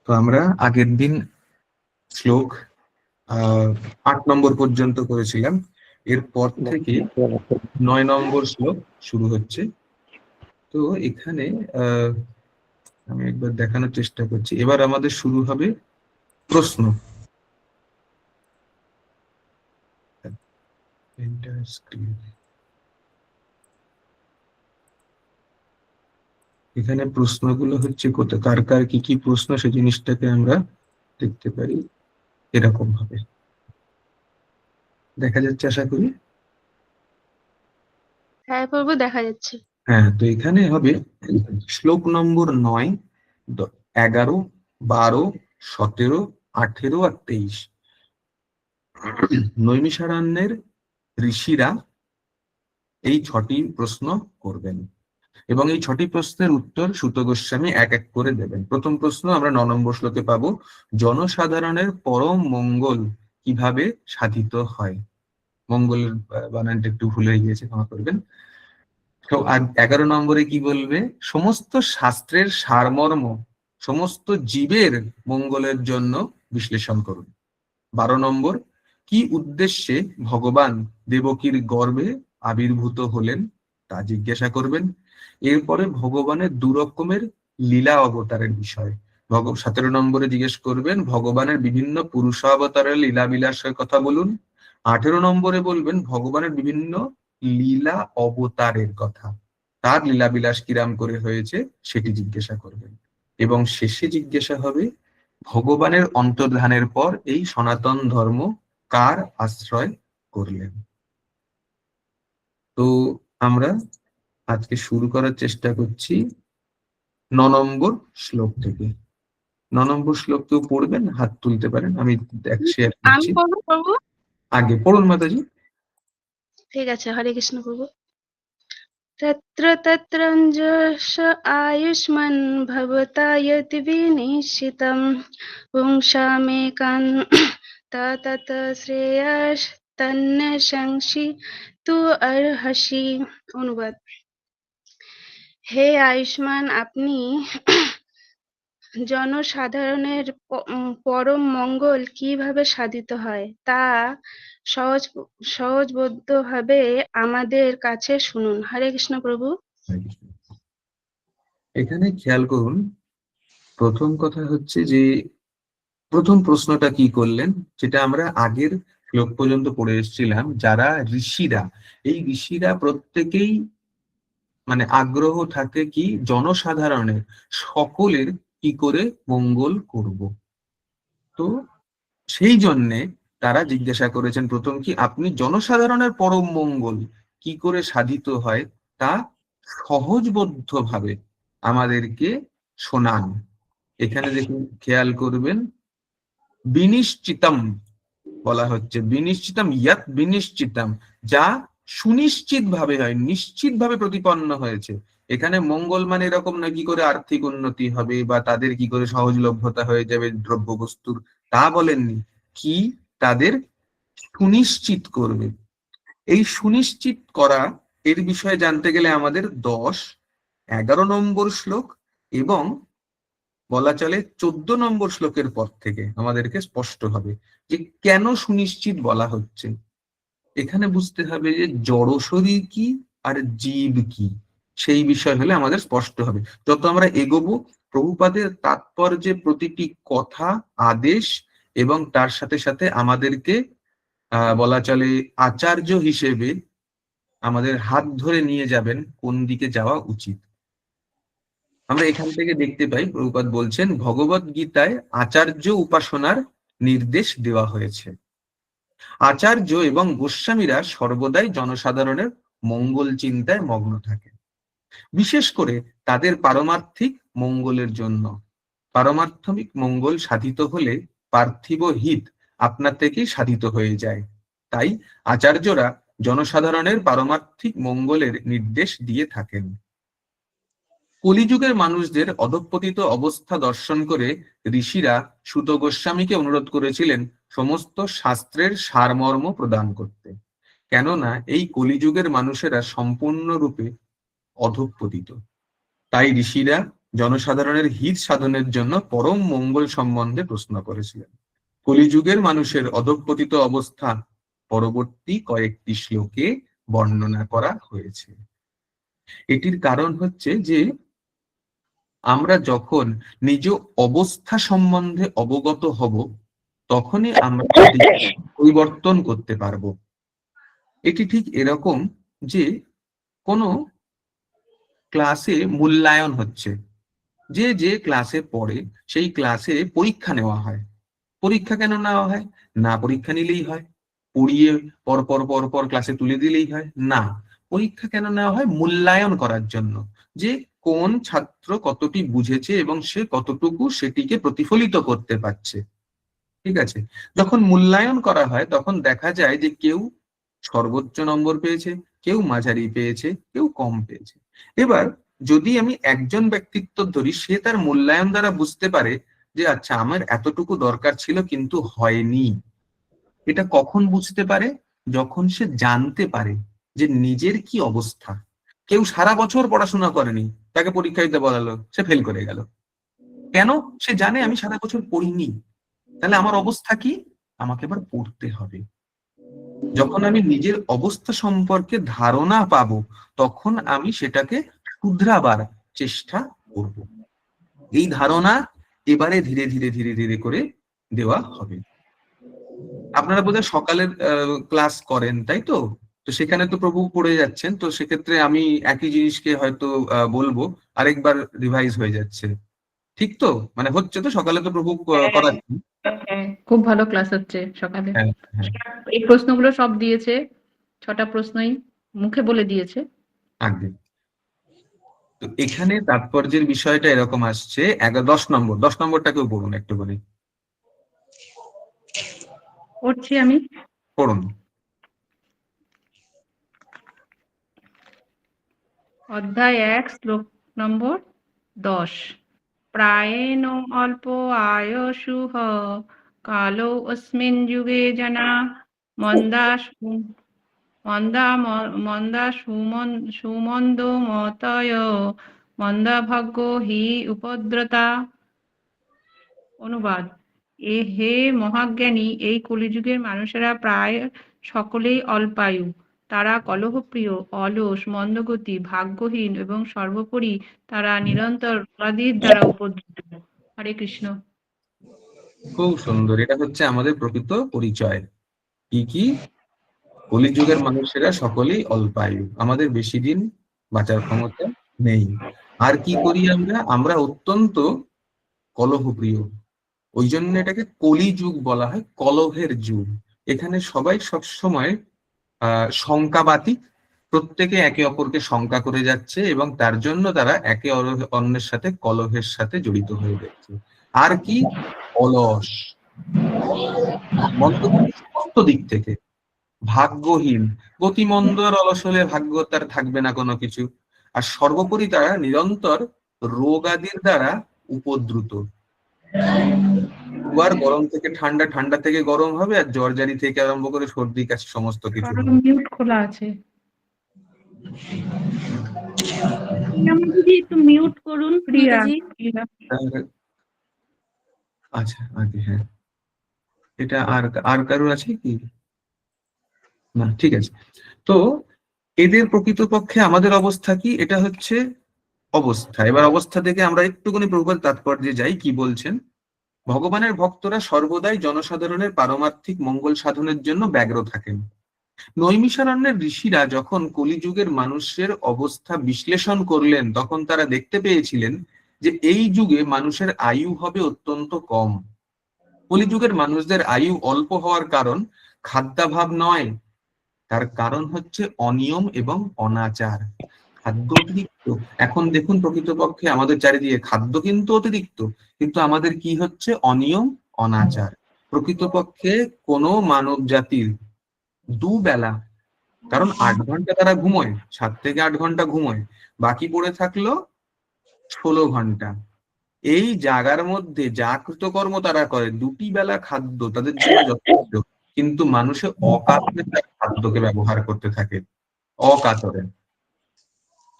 তো আমরা আগের দিন শ্লোক 8 নম্বর পর্যন্ত করেছিলাম। এরপর থেকে 9 নম্বর শ্লোক শুরু হচ্ছে। তো এখানে আমি একবার দেখানোর চেষ্টা করছি। এবার আমাদের শুরু হবে প্রশ্ন। এখানে প্রশ্নগুলো হচ্ছে কার কার কি কি প্রশ্ন, সেই জিনিসটাকে আমরা দেখতে পারি এরকম ভাবে। দেখা যাচ্ছে আশা করি? হ্যাঁ প্রভু, দেখা যাচ্ছে। হ্যাঁ, তো এখানে হবে শ্লোক নম্বর 9, 11, 12, 17, 18 আর 23। নৈমিষারণ্যের ঋষিরা এই 6টি প্রশ্ন করবেন এবং এই 6টি প্রশ্নের উত্তর সুত গোস্বামী এক এক করে দেবেন। প্রথম প্রশ্ন আমরা 9 নম্বর শ্লোকে পাবো, জনসাধারণের পরম মঙ্গল কিভাবে সাধিত হয়। মঙ্গলের বানানটা একটু ভুল হয়ে গিয়েছে, ক্ষমা করবেন। তো আর 11 নম্বরে কি বলবে, সমস্ত শাস্ত্রের সারমর্ম সমস্ত জীবের মঙ্গলের জন্য বিশ্লেষণ করুন। 12 নম্বর, কি উদ্দেশ্যে ভগবান দেবকীর গর্ভে আবির্ভূত হলেন তা জিজ্ঞাসা করবেন। এরপরে ভগবানের 2 রকমের লীলা অবতারের বিষয়। 17 নম্বরে জিজ্ঞেস করবেন ভগবানের বিভিন্ন পুরুষাবতারের লীলা বিলাসের কথা বলুন। 18 নম্বরে বলবেন ভগবানের বিভিন্ন লীলা অবতারের কথা, তার লীলা বিলাস কিরাম করে হয়েছে সেটি জিজ্ঞাসা করবেন। এবং শেষে জিজ্ঞাসা হবে ভগবানের অন্তর্ধানের পর এই সনাতন ধর্ম কার আশ্রয় করলেন। তো আমরা আজকে শুরু করার চেষ্টা করছি 9 নম্বর শ্লোক থেকে। 9 নম্বর শ্লোক কেউ পড়বেন, হাত তুলতে পারেন, আমি শেয়ার আমি করছি। পড়বো প্রভু? আগে পড়ুন মাতাজি। ঠিক আছে, হরে কৃষ্ণ প্রভু। তত্র তত্রঞ্জস আয়ুষ্মান ভবতা যতি বিনিশ্চিতম পুংসামেকান তত শ্রেয়স তন্ন সংসি তু অর্হসি। অনুবাদ: হে আয়ুষ্মান, আপনি জনসাধারণের পরম মঙ্গল কিভাবে সাধিত হয় তা সহজবোধ্যভাবে আমাদের কাছে শুনুন। হরে কৃষ্ণ প্রভু। এখানে খেয়াল করুন, প্রথম কথা হচ্ছে যে প্রথম প্রশ্নটা কি করলেন, যেটা আমরা আগের শ্লোক পর্যন্ত পড়ে এসেছিলাম। যারা ঋষিরা, এই ঋষিরা প্রত্যেকেই মানে আগ্রহ থাকে কি জনসাধারণের সকলের কি করে মঙ্গল করব। তো সেই জন্যে তারা জিজ্ঞাসা করেছেন প্রথম কি, আপনি জনসাধারণের পরম মঙ্গল কি করে সাধিত হয় তা সহজবদ্ধভাবে আমাদেরকে শোনান। এখানে দেখুন, খেয়াল করবেন, বিনিশ্চিতম বলা হচ্ছে, বিনিশ্চিতম ইয়াত বিনিশ্চিতম, যা সুনিশ্চিত ভাবে হয়, নিশ্চিত ভাবে প্রতিপন্ন হয়েছে। এখানে মঙ্গল মানে এরকম না কি করে আর্থিক উন্নতি হবে বা তাদের কি করে সহজলভ্যতা হয়ে যাবে দ্রব্য বস্তুর, তা বলেননি, কি তাদের সুনিশ্চিত করবে। এই সুনিশ্চিত করা এর বিষয়ে জানতে গেলে আমাদের 10, 11 নম্বর শ্লোক এবং বলা চলে 14 নম্বর শ্লোকের পর থেকে আমাদেরকে স্পষ্ট হবে যে কেন সুনিশ্চিত বলা হচ্ছে। এখানে বুঝতে হবে যে জড় শরীর কি আর জীব কি, সেই বিষয় হলে আমাদের স্পষ্ট হবে। যত আমরা এগোবো প্রভুপাদের তাৎপর্যে প্রতিটি কথা, আদেশ এবং তার সাথে সাথে আমাদেরকে বলা চলে আচার্য হিসেবে আমাদের হাত ধরে নিয়ে যাবেন কোন দিকে যাওয়া উচিত। আমরা এখান থেকে দেখতে পাই প্রভুপাদ বলছেন ভগবত গীতায় আচার্য উপাসনার নির্দেশ দেওয়া হয়েছে। আচার্য এবং গোস্বামীরা সর্বদাই জনসাধারণের মঙ্গল চিন্তায় মগ্ন থাকে, বিশেষ করে তাদের পারমার্থিক মঙ্গলের জন্য। পারমার্থিক মঙ্গল সাধিত হলে পার্থিব হিত আপনা থেকেই সাধিত হয়ে যায়। তাই আচার্যরা জনসাধারণের পারমার্থিক মঙ্গলের নির্দেশ দিয়ে থাকেন। কলিযুগের মানুষদের অধঃপতিত অবস্থা দর্শন করে ঋষিরা সুত গোস্বামীকে অনুরোধ করেছিলেন সমস্ত শাস্ত্রের সারমর্ম প্রদান করতে, কেননা এই কলিযুগের মানুষেরা সম্পূর্ণরূপে অধঃপতিত। তাই ঋষিরা জনসাধারণের হিত সাধনের জন্য পরম মঙ্গল সম্বন্ধে প্রশ্ন করেছিলেন। কলিযুগের মানুষের অধঃপতিত অবস্থা পরবর্তী কয়েকটি শ্লোকে বর্ণনা করা হয়েছে। এটির কারণ হচ্ছে যে আমরা যখন নিজ অবস্থা সম্বন্ধে অবগত হব তখনই আমরা পরিবর্তন করতে পারবো। এটি ঠিক এরকম যে কোনো ক্লাসে মূল্যায়ন হচ্ছে, যে যে ক্লাসে পড়ে সেই ক্লাসে পরীক্ষা নেওয়া হয়। পরীক্ষা কেন নেওয়া হয়? না পরীক্ষা নিলেই হয়, পড়িয়ে পর পর পর পর ক্লাসে তুলে দিলেই হয় না। পরীক্ষা কেন নেওয়া হয়? মূল্যায়ন করার জন্য, যে কোন ছাত্র কতটি বুঝেছে এবং সে কতটুকু সেটিকে প্রতিফলিত করতে পারছে। ঠিক আছে, যখন মূল্যায়ন করা হয় তখন দেখা যায় যে কেউ সর্বোচ্চ নম্বর পেয়েছে, কেউ মাঝারি পেয়েছে, কেউ কম পেয়েছে। এবার যদি আমি একজন ব্যক্তিত্ব ধরি, সে তার মূল্যায়ন দ্বারা বুঝতে পারে যে আচ্ছা আমার এতটুকু দরকার ছিল কিন্তু হয়নি। এটা কখন বুঝতে পারে? যখন সে জানতে পারে যে নিজের কি অবস্থা। কেউ সারা বছর পড়াশোনা করেনি, তাকে পরীক্ষা দিতে বলালো, সে ফেল করে গেল। কেন? সে জানে আমি সারা বছর পড়িনি, তাহলে আমার অবস্থা কি? আমাকে এবার পড়তে হবে। যখন আমি নিজের অবস্থা সম্পর্কে ধারণা পাবো তখন আমি সেটাকে শুধরাবার চেষ্টা করব। এই ধারণা এবারে ধীরে ধীরে ধীরে ধীরে করে দেওয়া হবে। আপনারা বোধহয় সকালের ক্লাস করেন, তাই তো? তো সেখানে তো প্রভু পড়ে যাচ্ছেন, তো সেক্ষেত্রে আমি একই জিনিসকে হয়তো বলবো, আরেকবার রিভাইজ হয়ে যাচ্ছে, ঠিক তো? মানে হচ্ছে তো, সকালে তো প্রভু করাচ্ছেন। হ্যাঁ, খুব ভালো ক্লাস হচ্ছে সকালে। হ্যাঁ হ্যাঁ, এই প্রশ্নগুলো সব দিয়েছে, 6টা প্রশ্নই মুখে বলে দিয়েছে। একদম। তো এখানে তাৎপর্যের বিষয়টা এরকম আসছে, 10 নম্বরটাকেও পড়ুন একটু করে। পড়ছি আমি। পড়ুন। অধ্যায় 1 শ্লোক নম্বর 10। প্রায়েণ অল্প আয়ুষুঃ কালো অস্মিন যুগে জনা মন্দা সুমন্দ মতয় মন্দা ভাগ্য হি উপদ্রতা। অনুবাদ: হে মহাজ্ঞানী, এই কলিযুগের মানুষেরা প্রায় সকলেই অল্পায়ু। তারা কলহপ্রিয়, অলস, মন্দগতি, ভাগ্যহীন এবং সর্বোপরি তারা নিরন্তর রোগাদির দ্বারা উপদ্রুত। হরে কৃষ্ণ। খুব সুন্দর, এটা হচ্ছে আমাদের প্রকৃত পরিচয়। কি কি? কলিযুগের মানুষেরা সকলেই অল্পায়ু, আমাদের বেশি দিন বাঁচার ক্ষমতা নেই। আর কি করি আমরা? আমরা অত্যন্ত কলহপ্রিয়। ওই জন্য এটাকে কলিযুগ বলা হয়, কলহের যুগ। এখানে সবাই সবসময় শঙ্কাবাতিক, প্রত্যেকে একে অপরকে শঙ্কা করে যাচ্ছে এবং তার জন্য তারা একে অন্যের সাথে কলহের সাথে জড়িত হয়ে যাচ্ছে। আর কি? অলস, মন্দ সমস্ত দিক থেকে, ভাগ্যহীন, গতিমন্দ আর অলস হলে ভাগ্য তার থাকবে না কোনো কিছু। আর সর্বোপরি তারা নিরন্তর রোগাদির দ্বারা উপদ্রুত। দুবার গরম থেকে ঠান্ডা, ঠান্ডা থেকে গরম হবে, আর জ্বর জারি থেকে আরম্ভ করে সর্দি কাশি সমস্ত কিছু হবে। মিউট খোলা আছে। দিদি একটু মিউট করুন। প্রিয়া, আচ্ছা আগে, হ্যাঁ, এটা আর আর কারোর আছে কি? না, ঠিক আছে। তো এদের প্রকৃতপক্ষে আমাদের অবস্থা কি? এটা হচ্ছে অবস্থা। এবার অবস্থা থেকে আমরা একটুখানি প্রভুপাদ তাৎপর্যে যাই, কি বলছেন। ভগবানের ভক্তরা সর্বদাই জনসাধারণের পারমার্থিক মঙ্গল সাধনের জন্য ব্যগ্র থাকেন। নৈমিষারণ্যের ঋষিরা যখন কলিযুগের মানুষের অবস্থা বিশ্লেষণ করলেন তখন তারা দেখতে পেয়েছিলেন যে এই যুগে মানুষের আয়ু হবে অত্যন্ত কম। কলিযুগের মানুষদের আয়ু অল্প হওয়ার কারণ খাদ্যাভাব নয়, তার কারণ হচ্ছে অনিয়ম এবং অনাচার। খাদ্য অতিরিক্ত। এখন দেখুন প্রকৃতপক্ষে আমাদের চারিদিকে খাদ্য কিন্তু অতিরিক্ত, কিন্তু আমাদের কি হচ্ছে? অনিয়ম, অনাচার। প্রকৃতপক্ষে কোনো মানব জাতির দুবেলা, কারণ 8 ঘন্টা তারা ঘুমোয়, 7 থেকে 8 ঘন্টা ঘুমোয়, বাকি পড়ে থাকলো 16 ঘন্টা। এই জাগার মধ্যে যা কৃতকর্ম তারা করে, 2টি বেলা খাদ্য তাদের জন্য যথেষ্ট। কিন্তু মানুষে অকাতরে তার খাদ্যকে ব্যবহার করতে থাকে, অকাতরে।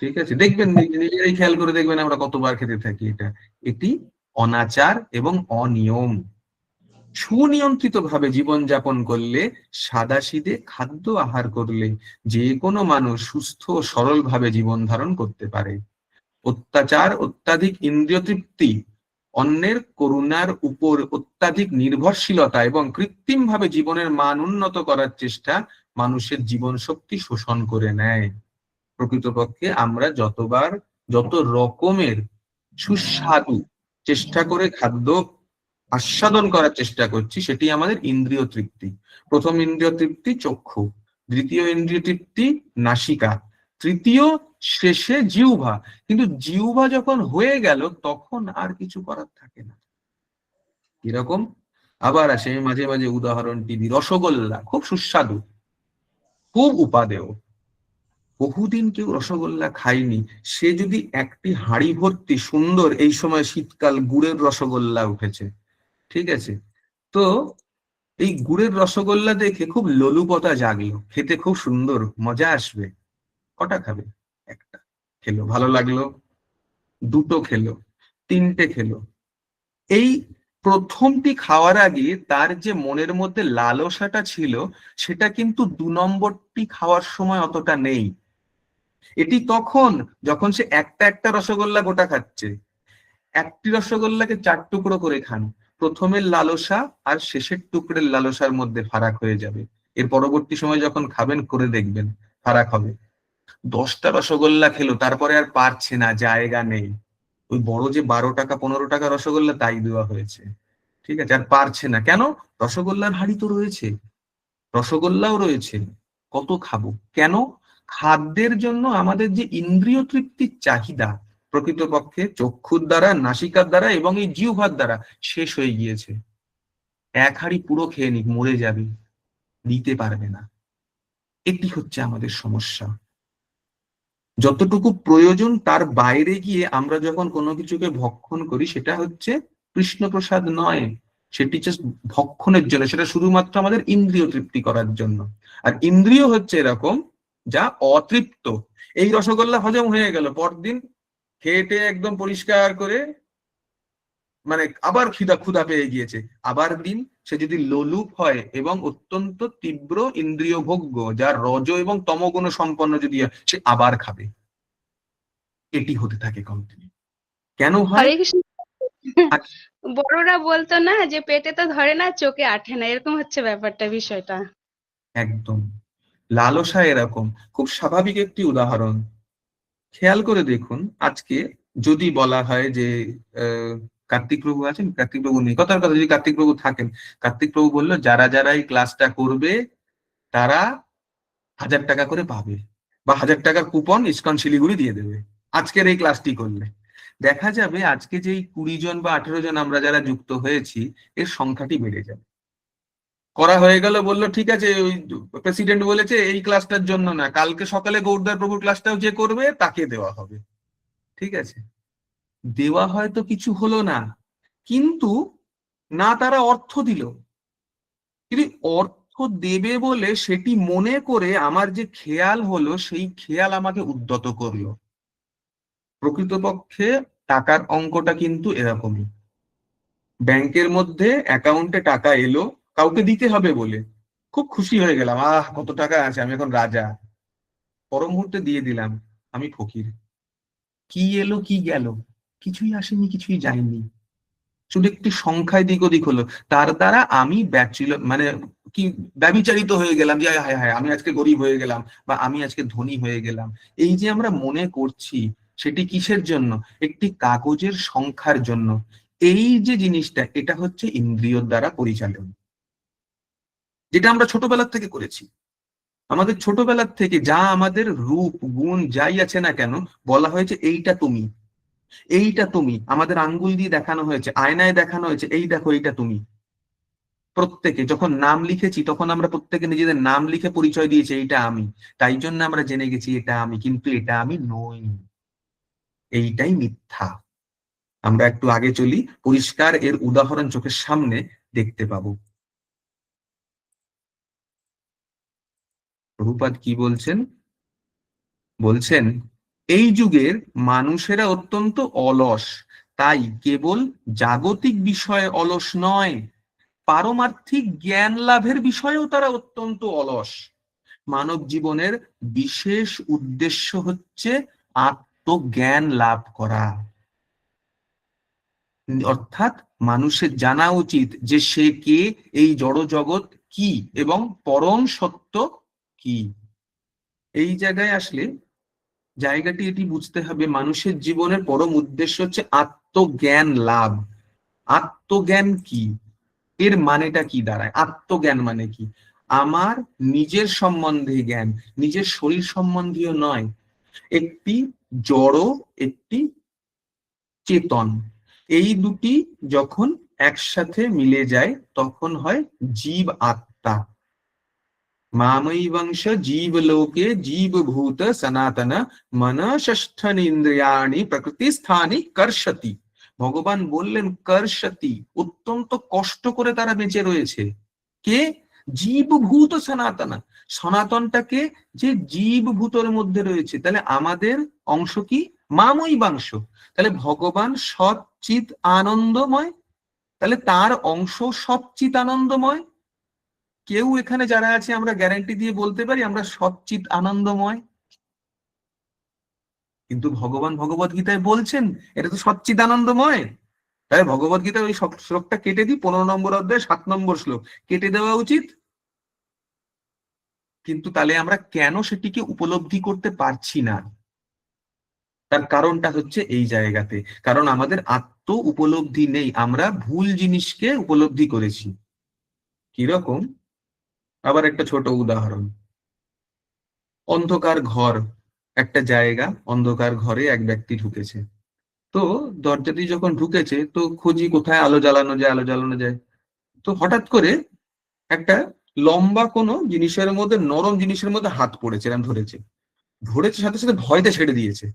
ঠিক আছে, দেখবেন নিজেরাই খেয়াল করে দেখবেন আমরা কতবার খেতে থাকি এটা। এটি অনাচার এবং অনিয়ম। সুনিয়ন্ত্রিত ভাবে জীবনযাপন করলে, সাদাসিধে খাদ্য আহার করলে যে কোনো মানুষ সুস্থ ও সরল ভাবে জীবন ধারণ করতে পারে। অত্যাচার, অত্যাধিক ইন্দ্রিয় তৃপ্তি, অন্যের করুণার উপর অত্যাধিক নির্ভরশীলতা এবং কৃত্রিম ভাবে জীবনের মান উন্নত করার চেষ্টা মানুষের জীবন শক্তি শোষণ করে নেয়। প্রকৃতপক্ষে আমরা যত রকমের সুস্বাদু চেষ্টা করে খাদ্য আস্বাদন করার চেষ্টা করছি, সেটি আমাদের ইন্দ্রিয় তৃপ্তি। প্রথম ইন্দ্রিয় তৃপ্তি চক্ষু, দ্বিতীয় ইন্দ্রিয় তৃপ্তি নাসিকা, তৃতীয় শেষে জিহ্বা। কিন্তু জিহ্বা যখন হয়ে গেল তখন আর কিছু করার থাকে না। এরকম আবার আসে মাঝে মাঝে উদাহরণটি দিই, রসগোল্লা খুব সুস্বাদু, খুব উপাদেয়। বহুদিন কেউ রসগোল্লা খায়নি, সে যদি একটি হাঁড়ি ভর্তি সুন্দর, এই সময় শীতকাল, গুড়ের রসগোল্লা উঠেছে, ঠিক আছে, তো এই গুড়ের রসগোল্লা দেখে খুব লোলুপতা জাগলো, খেতে খুব সুন্দর, মজা আসবে। কটা খাবে? একটা খেলো, ভালো লাগলো, দুটো খেলো, তিনটে খেলো। এই প্রথমটি খাওয়ার আগে তার যে মনের মধ্যে লালসাটা ছিল, সেটা কিন্তু 2 নম্বরটি খাওয়ার সময় অতটা নেই। এটি তখন যখন সে একটা একটা রসগোল্লা গোটা খাচ্ছে। একটি রসগোল্লাকে 4 টুকরো করে খান, প্রথমের লালসা আর শেষের টুকরের লালসার মধ্যে ফারাক হয়ে যাবে। এর পরবর্তী সময় যখন খাবেন করে দেখবেন ফারাক হবে। 10টা রসগোল্লা খেলো, তারপরে আর পারছে না, জায়গা নেই, ওই বড় যে 12 টাকা 15 টাকা রসগোল্লা তাই দেওয়া হয়েছে, ঠিক আছে, আর পারছে না। কেন? রসগোল্লার হাড়ি তো রয়েছে, রসগোল্লাও রয়েছে, কত খাবো। কেন? খাদ্যের জন্য আমাদের যে ইন্দ্রিয় তৃপ্তির চাহিদা প্রকৃতপক্ষে চক্ষুর দ্বারা, নাসিকার দ্বারা এবং এই জিহ্বার দ্বারা শেষ হয়ে গিয়েছে। এক হাঁড়ি পুরো খেয়ে নিক, মরে যাবে, দিতে পারবে না। এটি হচ্ছে আমাদের সমস্যা। যতটুকু প্রয়োজন তার বাইরে গিয়ে আমরা যখন কোনো কিছুকে ভক্ষণ করি, সেটা হচ্ছে কৃষ্ণপ্রসাদ নয়, সেটি জাস্ট ভক্ষণের জন্য, সেটা শুধুমাত্র আমাদের ইন্দ্রিয় তৃপ্তি করার জন্য। আর ইন্দ্রিয় হচ্ছে এরকম যা অতৃপ্ত। এই রসগোল্লা হজম হয়ে গেল, পরদিন খেয়ে টেয়ে একদম পরিষ্কার করে, মানে আবার ক্ষুধা পেয়ে গিয়েছে, আবার দিন সে যদি লোলুপ হয় এবং অত্যন্ত তীব্র ইন্দ্রিয় ভোগ্য, যার রজ এবং তমগুণ সম্পন্ন যদি হয়, সে আবার খাবে। এটি হতে থাকে কন্টিনিউ। কেন হয়? হরে কৃষ্ণ। বড়রা বলতো না যে পেটে তো ধরে না, চোখে আঠে না, এরকম হচ্ছে ব্যাপারটা, বিষয়টা। একদম লালসা এরকম খুব স্বাভাবিক একটি উদাহরণ। খেয়াল করে দেখুন, আজকে যদি বলা হয় যে কার্তিক প্রভু আছেন, কার্তিক প্রভু নেই, কথার কথা, যদি কার্তিক প্রভু থাকেন, কার্তিক প্রভু বললো যারা যারা এই ক্লাসটা করবে তারা 1000 টাকা করে পাবে, বা 1000 টাকার কুপন ইসকন শিলিগুড়ি দিয়ে দেবে আজকের এই ক্লাসটি করলে। দেখা যাবে আজকে যেই 20 জন বা 18 জন আমরা যারা যুক্ত হয়েছি, এর সংখ্যাটি বেড়ে যাবে। করা হয়ে গেল, বললো ঠিক আছে, ওই প্রেসিডেন্ট বলেছে এই ক্লাসটার জন্য না, কালকে সকালে গৌরদার প্রভুর ক্লাসটাও যে করবে তাকে দেওয়া হবে, ঠিক আছে। দেওয়া হয়তো কিছু হলো না, কিন্তু না তারা অর্থ দিল, কিন্তু অর্থ দেবে বলে সেটি মনে করে আমার যে খেয়াল হলো, সেই খেয়াল আমাকে উদ্যত করলো। প্রকৃতপক্ষে টাকার অঙ্কটা কিন্তু এরকমই। ব্যাংকের মধ্যে অ্যাকাউন্টে টাকা এলো, কাউকে দিতে হবে বলে খুব খুশি হয়ে গেলাম, কত টাকা আছে, আমি এখন রাজা। পর মুহূর্তে দিয়ে দিলাম, আমি ফকির। কি এলো কি গেল? কিছুই আসেনি, কিছুই যায়নি, শুধু একটি সংখ্যায় দিক ওদিক হলো। তার দ্বারা আমি মানে কি ব্যভিচারিত হয়ে গেলাম, যে হায় হায় আমি আজকে গরিব হয়ে গেলাম, বা আমি আজকে ধনী হয়ে গেলাম। এই যে আমরা মনে করছি, সেটি কিসের জন্য? একটি কাগজের সংখ্যার জন্য। এই যে জিনিসটা, এটা হচ্ছে ইন্দ্রিয়র দ্বারা পরিচালন, যেটা আমরা ছোটবেলার থেকে করেছি। আমাদের ছোটবেলার থেকে যা আমাদের রূপ গুণ যাই আছে না কেন, বলা হয়েছে এইটা তুমি, এইটা তুমি, আমাদের আঙ্গুল দিয়ে দেখানো হয়েছে, আয়নায় দেখানো হয়েছে, এই দেখো এইটা তুমি। প্রত্যেকে যখন নাম লিখেছি, তখন আমরা প্রত্যেকে নিজেদের নাম লিখে পরিচয় দিয়েছি এইটা আমি। তাই জন্য আমরা জেনে গেছি এটা আমি, কিন্তু এটা আমি নই, এইটাই মিথ্যা। আমরা একটু আগে চলি, পরিষ্কার এর উদাহরণ চোখের সামনে দেখতে পাবো। প্রভুপাদ কি বলছেন? বলছেন এই যুগের মানুষেরা অত্যন্ত অলস, তাই কেবল জাগতিক বিষয়ে অলস নয়, পারমার্থিক জ্ঞান লাভের বিষয়েও তারা অত্যন্ত অলস। মানব জীবনের বিশেষ উদ্দেশ্য হচ্ছে আত্মজ্ঞান লাভ করা, অর্থাৎ মানুষের জানা উচিত যে সে কে, এই জড় জগৎ কি এবং পরম সত্য কি। এই জায়গায় আসলে জায়গাটি এটি বুঝতে হবে, মানুষের জীবনের পরম উদ্দেশ্য হচ্ছে আত্মজ্ঞান লাভ। আত্মজ্ঞান কি, এর মানেটা কি দাঁড়ায়? আত্মজ্ঞান মানে কি? আমার নিজের সম্বন্ধে জ্ঞান, নিজের শরীর সম্বন্ধীয় নয়। একটি জড়, একটি চেতন, এই দুটি যখন একসাথে মিলে যায় তখন হয় জীব আত্মা। মামৈবংশ জীবলোকে জীবভূত সনাতন মনষষ্ঠীন্দ্রিয়াণি প্রকৃতি স্থানি কর্ষতি। ভগবান বললেন কর্ষতি, অত্যন্ত কষ্ট করে তারা বেঁচে রয়েছে। কে? জীবভূত সনাতন, সনাতনটাকে যে জীবভূতের মধ্যে রয়েছে। তাহলে আমাদের অংশ কি? মামৈবাংশ। তাহলে ভগবান সচ্চিৎ আনন্দময়, তাহলে তার অংশ সচ্চিৎ আনন্দময়। কেউ এখানে যারা আছে আমরা গ্যারান্টি দিয়ে বলতে পারি আমরা সচ্চিৎ আনন্দময়? কিন্তু ভগবান ভগবত গীতায় বলছেন এটা তো সচ্চিৎ আনন্দময়। তাই ভগবত গীতার ওই শ্লোকটা কেটে দিই, 15 নম্বর অধ্যায় 7 নম্বর শ্লোক কেটে দেওয়া উচিত। কিন্তু তাহলে আমরা কেন সেটিকে উপলব্ধি করতে পারছি না? তার কারণটা হচ্ছে এই জায়গাতে, কারণ আমাদের আত্ম উপলব্ধি নেই, আমরা ভুল জিনিসকে উপলব্ধি করেছি। কিরকম? আবার একটা ছোট উদাহরণ, অন্ধকার ঘর, একটা জায়গা, অন্ধকার ঘরে এক ব্যক্তি ঢুকেছে। তো দরজা দিয়ে যখন ঢুকেছে তো খুঁজি কোথায় আলো জ্বালানো যায়, আলো জ্বালানো যায়। তো হঠাৎ করে একটা লম্বা কোনো জিনিসের মধ্যে, নরম জিনিসের মধ্যে হাত পড়েছে, এরকম ধরেছে, ধরেছে সাথে সাথে ভয়তে ছেড়ে দিয়েছে,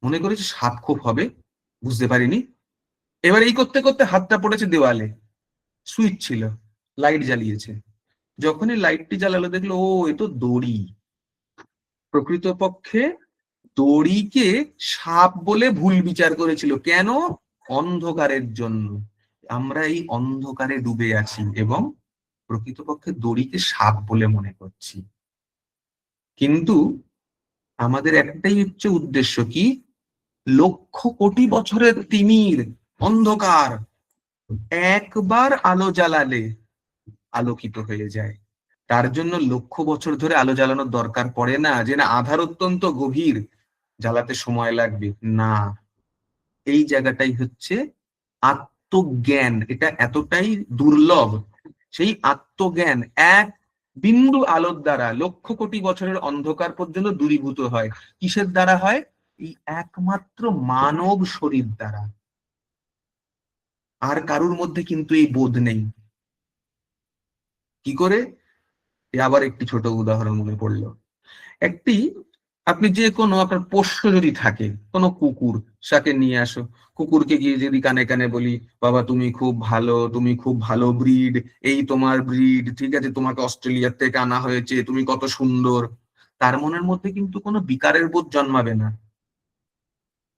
মনে করেছে সাপ খোপ হবে, বুঝতে পারিনি। এবার এই করতে করতে হাতটা পড়েছে দেওয়ালে, সুইচ ছিল, লাইট জ্বালিয়েছে। যখনই লাইটটি জ্বালালো দেখলো ও এ তো দড়ি। প্রকৃতপক্ষে দড়িকে সাপ বলে ভুল বিচার করেছিল। কেন? অন্ধকারের জন্য। আমরা এই অন্ধকারে ডুবে আছি এবং প্রকৃতপক্ষে দড়িকে সাপ বলে মনে করছি। কিন্তু আমাদের একটাই হচ্ছে উদ্দেশ্য, কি? লক্ষ কোটি বছরের তিমির অন্ধকার একবার আলো জ্বালালে আলোকিত হয়ে যায়। তার জন্য লক্ষ বছর ধরে আলো জ্বালানোর দরকার পড়ে না, যে না আধার অত্যন্ত গভীর, জ্বালাতে সময় লাগবে না। এই জায়গাটাই হচ্ছে আত্মজ্ঞান, এটা এতটাই দুর্লভ। সেই আত্মজ্ঞান এক বিন্দু আলোর দ্বারা লক্ষ কোটি বছরের অন্ধকার পর্যন্ত দূরীভূত হয়। কিসের দ্বারা হয়? এই একমাত্র মানব শরীর দ্বারা। আর কারুর মধ্যে কিন্তু এই বোধ নেই। কি করে? আবার একটি ছোট উদাহরণ মনে পড়লো। একটি, আপনি যে কোনো আপনার পোষ্য যদি থাকে, কোনো কুকুর, তাকে নিয়ে আসো, কুকুরকে গিয়ে যদি কানে কানে বলি বাবা তুমি খুব ভালো, তুমি খুব ভালো ব্রিড, এই তোমার ব্রিড, ঠিক আছে, তোমাকে অস্ট্রেলিয়ার থেকে আনা হয়েছে, তুমি কত সুন্দর, তার মনের মধ্যে কিন্তু কোনো বিকারের বোধ জন্মাবে না।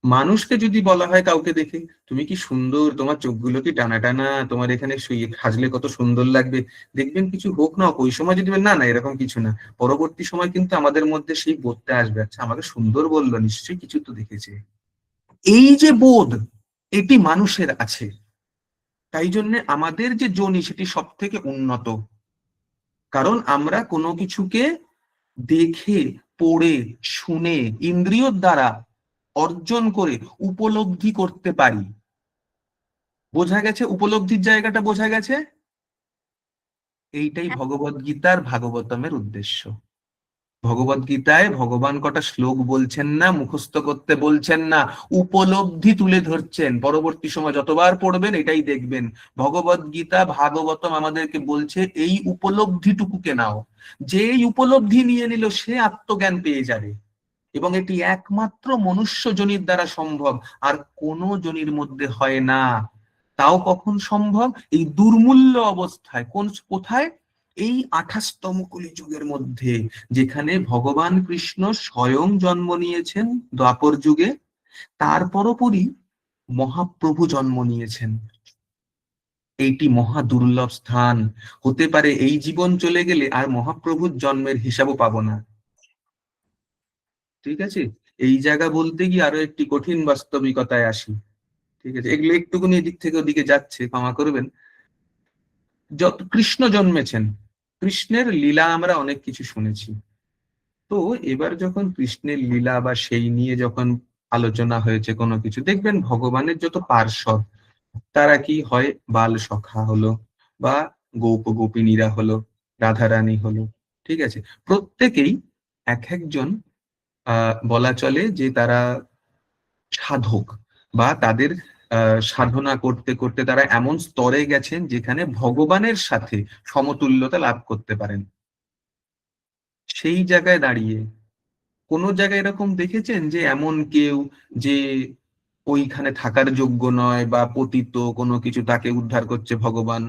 মানুষকে যদি বলা হয় কাউকে দেখে তুমি কি সুন্দর, তোমার চোখগুলো কি টানা টানা, তোমার এখানে শুয়ে হাজলে কত সুন্দর লাগবে, দেখবেন কিছু হোক না, ওই সময় যদি না না এরকম কিছু না, পরবর্তী সময় কিন্তু আমাদের মধ্যে সেই বোধটা আসবে, আচ্ছা আমাকে সুন্দর বললো, নিশ্চয়ই কিছু তো দেখেছে। এই যে বোধ, এটি মানুষের আছে। তাই জন্য আমাদের যে যোনি সেটি সব থেকে উন্নত, কারণ আমরা কোনো কিছুকে দেখে, পড়ে, শুনে, ইন্দ্রিয়র দ্বারা অর্জন করে উপলব্ধি করতে পারি। বোঝা গেছে? উপলব্ধির জায়গাটা বোঝা গেছে? এইটাই ভগবদ গীতার ভাগবতমের উদ্দেশ্য। ভগবদ গীতায় ভগবান কটা শ্লোক বলছেন না, মুখস্থ করতে বলছেন না, উপলব্ধি তুলে ধরছেন। পরবর্তী সময় যতবার পড়বেন এটাই দেখবেন, ভগবদ গীতা ভাগবতম আমাদেরকে বলছে এই উপলব্ধিটুকুকে নাও। যে এই উপলব্ধি নিয়ে নিল সে আত্মজ্ঞান পেয়ে যাবে, এবং এটি একমাত্র মনুষ্য যোনির দ্বারা সম্ভব, আর কোনো যোনির মধ্যে হয় না। তাও কখন সম্ভব? এই দুর্মূল্য অবস্থায়। কোথায়? এই 28তম কলিযুগের মধ্যে, যেখানে ভগবান কৃষ্ণ স্বয়ং জন্ম নিয়েছেন দ্বাপর যুগে, তার পরপরই মহাপ্রভু জন্ম নিয়েছেন। এইটি মহা দুর্লভ স্থান। হতে পারে এই জীবন চলে গেলে আর মহাপ্রভুর জন্মের হিসাবও পাবো না। ঠিক আছে, এই জায়গা বলতে গিয়ে আরো একটি কঠিন বাস্তবিকতায় আসি। ঠিক আছে, এগুলো একটুকুনি এদিক থেকে ওদিকে যাচ্ছে, ক্ষমা করবেন। যত কৃষ্ণ জন্মেছেন, কৃষ্ণের লীলা আমরা অনেক কিছু শুনেছি। তো এবার যখন কৃষ্ণের লীলা বা সেই নিয়ে যখন আলোচনা হয়েছে কোনো কিছু, দেখবেন ভগবানের যত পার্ষদ তারা কি হয়, বাল সখা হলো বা গোপ গোপিনীরা হলো, রাধারানী হলো, ঠিক আছে, প্রত্যেকেই এক একজন বলা চলে যে তারা সাধক, বা তাদের সাধনা করতে করতে তারা এমন স্তরে গেছেন যেখানে ভগবানের সাথে সমতুল্যতা লাভ করতে পারেন। সেই জায়গায় দাঁড়িয়ে কোন জায়গায় এরকম দেখেছেন যে এমন কেউ যে ওইখানে থাকার যোগ্য নয় বা পতিত কোনো কিছু, তাকে উদ্ধার করছে ভগবান?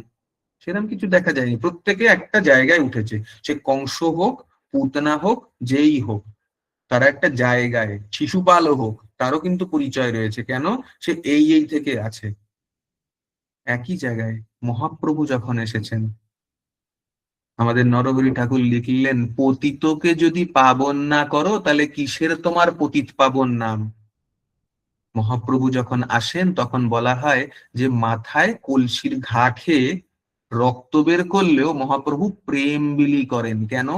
সেরকম কিছু দেখা যায়নি। প্রত্যেকে একটা জায়গায় উঠেছে, সে কংস হোক, পুতনা হোক, যেই হোক, তারা একটা জায়গায়, শিশুপালও হোক, তারও কিন্তু পরিচয় রয়েছে। কেন? সে এই থেকে আছে। একই জায়গায় মহাপ্রভু যখন এসেছেন, আমাদের নরহরি ঠাকুর লিখলেন, পতিতকে যদি পাবন না করো তাহলে কিসের তোমার পতিত পাবন নাম? মহাপ্রভু যখন আসেন তখন বলা হয় যে মাথায় কলসির ঘা খেয়ে রক্ত বের করলেও মহাপ্রভু প্রেম বিলি করেন। কেন?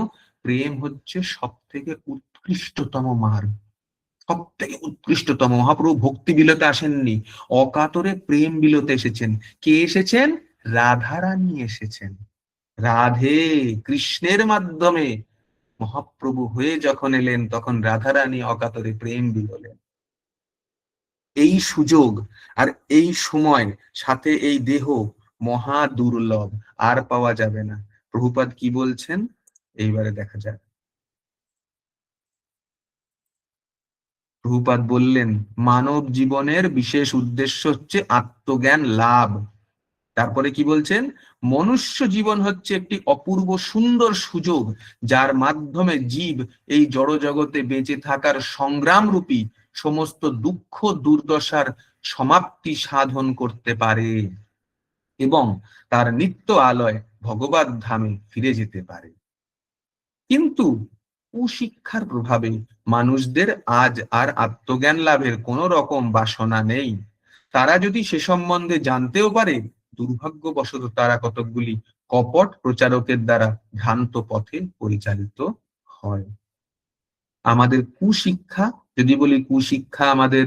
প্রেম হচ্ছে সব থেকে উৎকৃষ্টতম মার্গ, সব থেকে উৎকৃষ্টতম। মহাপ্রভু ভক্তি বিলতে আসেননি, অকাতরে প্রেম বিলতে এসেছেন। কে এসেছেন? রাধারানী এসেছেন। রাধে কৃষ্ণের মাধ্যমে মহাপ্রভু হয়ে যখন এলেন, তখন রাধারানী অকাতরে প্রেম বিললেন। এই সুযোগ আর এই সময় সাথে এই দেহ মহা দুর্লভ, আর পাওয়া যাবে না। প্রভুপাদ কি বলছেন এইবারে দেখা যাক। প্রভুপাদ বললেন, মানব জীবনের বিশেষ উদ্দেশ্য হচ্ছে আত্মজ্ঞান লাভ। তারপরে কি বলছেন? মনুষ্য জীবন হচ্ছে একটি অপূর্ব সুন্দর সুযোগ, যার মাধ্যমে জীব এই জড় জগতে বেঁচে থাকার সংগ্রাম রূপী সমস্ত দুঃখ দুর্দশার সমাপ্তি সাধন করতে পারে এবং তার নিত্য আলয় ভগবত ধামে ফিরে যেতে পারে। কিন্তু কুশিক্ষার প্রভাবে মানুষদের আজ আর আত্মজ্ঞান লাভের কোনো রকম বাসনা নেই। তারা যদি সে সম্বন্ধে জানতেও পারে, দুর্ভাগ্যবশত তারা কতকগুলি কপট প্রচারকের দ্বারা ভ্রান্ত পথে পরিচালিত হয়। আমাদের কুশিক্ষা, যদি বলি কুশিক্ষা আমাদের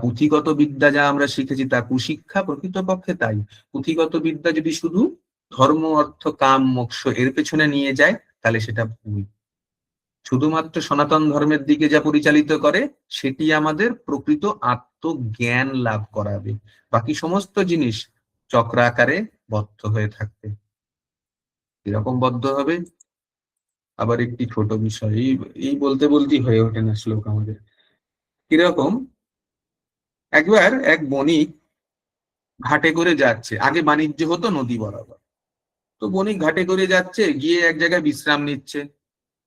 পুঁথিগত বিদ্যা যা আমরা শিখেছি তা কুশিক্ষা, প্রকৃতপক্ষে তাই। পুঁথিগত বিদ্যা যদি শুধু ধর্ম অর্থ কাম মোক্ষ এর পেছনে নিয়ে যায়, তাহলে সেটা ভুল। শুধুমাত্র সনাতন ধর্মের দিকে যা পরিচালিত করে, সেটি আমাদের প্রকৃত আত্মজ্ঞান লাভ করাবে। বাকি সমস্ত জিনিস চক্রাকারে বদ্ধ হয়ে থাকবে। এরকম বদ্ধ হবে। আবার একটি ছোট বিষয়, এই বলতে বলতেই হয়ে ওঠে না শ্লোক আমাদের। কিরকম? একবার এক বণিক ঘাটে করে যাচ্ছে, আগে বাণিজ্য হতো নদী বরাবর, তো বণিক ঘাটে করে যাচ্ছে, গিয়ে এক জায়গায় বিশ্রাম নিচ্ছে।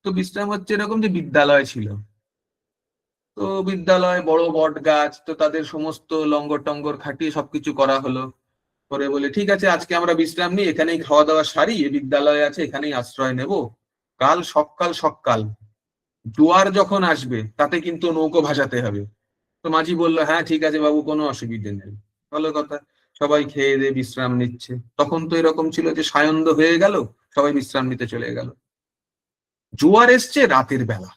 তো বিশ্রাম হচ্ছে এরকম যে বিদ্যালয় ছিল, তো বিদ্যালয় বড় বট গাছ, তো তাদের সমস্ত লঙ্গর টঙ্গর খাটিয়ে সবকিছু করা হলো। করে বলে, ঠিক আছে আজকে আমরা বিশ্রাম নিই, এখানেই খাওয়া দাওয়া সারি, বিদ্যালয় আছে এখানেই আশ্রয় নেব, কাল সকাল সকাল জোয়ার যখন আসবে তাতে কিন্তু নৌকো ভাসাতে হবে। তো মাঝি বললো, হ্যাঁ ঠিক আছে বাবু, কোনো অসুবিধে নেই। ভালো কথা। সবাই খেয়ে দিয়ে বিশ্রাম নিচ্ছে। তখন তো এরকম ছিল যে সায়ন্ধ হয়ে গেল, সবাই বিশ্রাম নিতে চলে গেল। জোয়ার এসছে রাতের বেলা,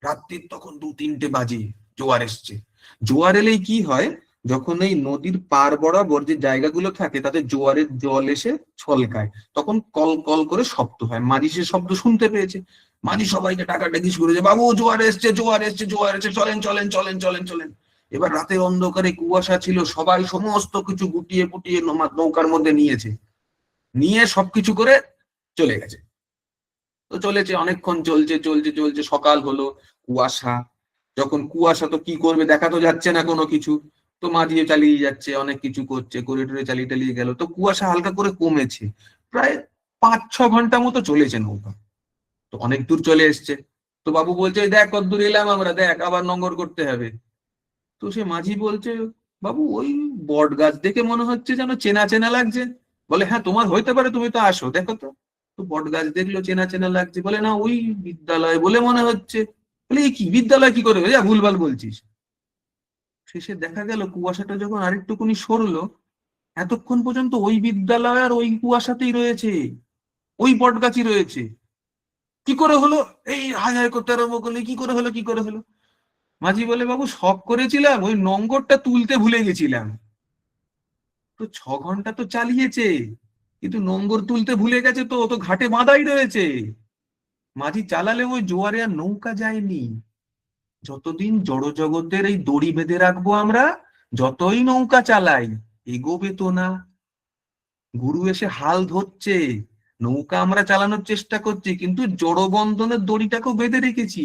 রাত্রির তখন 2-3টে বাজে, জোয়ার এসছে। জোয়ার এলেই কি হয়, যখন এই নদীর পার বরাবর যে জায়গাগুলো থাকে তাতে জোয়ারের জল এসে ছলকায়, তখন কল কল করে শব্দ হয়। মাঝি সে শব্দ শুনতে পেয়েছে, মাঝি সবাইকে ডাকাডাকি শুরু করেছে, বাবু জোয়ার এসছে, জোয়ার এসছে, জোয়ার এসছে, চলেন চলেন চলেন চলেন চলেন। এবার রাতের অন্ধকারে কুয়াশা ছিল, সবাই সমস্ত কিছু গুটিয়ে পুটিয়ে নৌকার মধ্যে নিয়েছে, নিয়ে সবকিছু করে চলে গেছে। তো চলেছে, অনেকক্ষণ চলছে চলছে চলছে, সকাল হলো। কুয়াশা, যখন কুয়াশা, তো কি করবে, দেখা তো যাচ্ছে না কোনো কিছু। তো মাঝিয়ে চালিয়ে যাচ্ছে, অনেক কিছু করছে, করে টরে চালিয়ে টালিয়ে গেল। তো কুয়াশা হালকা করে কমেছে, প্রায় 5-6 ঘন্টা মতো চলেছে নৌকা। তো অনেক দূর চলে এসছে। তো বাবু বলছে, "এই দেখ কত দূর এলাম আমরা, দেখ আবার নোঙ্গর করতে হবে।" তো সে মাঝি বলছে, "বাবু ওই বট গাছ দেখে মনে হচ্ছে যেন চেনা চেনা লাগছে।" বলে, "হ্যাঁ তোমার হইতে পারে, তুমি তো আসো, দেখো তো।" তো বট গাছ দেখলো চেনা চেনা লাগছে, বলে, "না ওই বিদ্যালয় বলে মনে হচ্ছে।" বলে, "এই কি বিদ্যালয় কি করে, যা ভুলভাল বলছিস।" শেষে দেখা গেল কুয়াশাটা যখন আরেকটুকুনি সরলো, এতক্ষণ পর্যন্ত ওই বিদ্যালয় আর ওই কুয়াশাতেই রয়েছে, ওই বট গাছই রয়েছে। কি করে হলো? এই হায় হায় করতে আরম্ভ করলে, "কি করে হলো, কি করে হলো?" মাঝি বলে, "বাবু শখ করেছিলাম, ওই নোঙ্গরটা তুলতে ভুলে গেছিলাম।" তো 6 ঘন্টা তো চালিয়েছে, কিন্তু নোঙ্গর তুলতে ভুলে গেছে, তো ও তো ঘাটে বাঁধাই রয়েছে। মাঝি চালালে ওই জোয়ারে আর নৌকা যায়নি। যতদিন জড়জগতের এই দড়ি বেঁধে রাখবো আমরা, যতই নৌকা চালাই, এগোবে তো না। গুরু এসে হাল ধরছে, নৌকা আমরা চালানোর চেষ্টা করছি, কিন্তু জড়বন্ধনের দড়িটাকেও বেঁধে রেখেছি।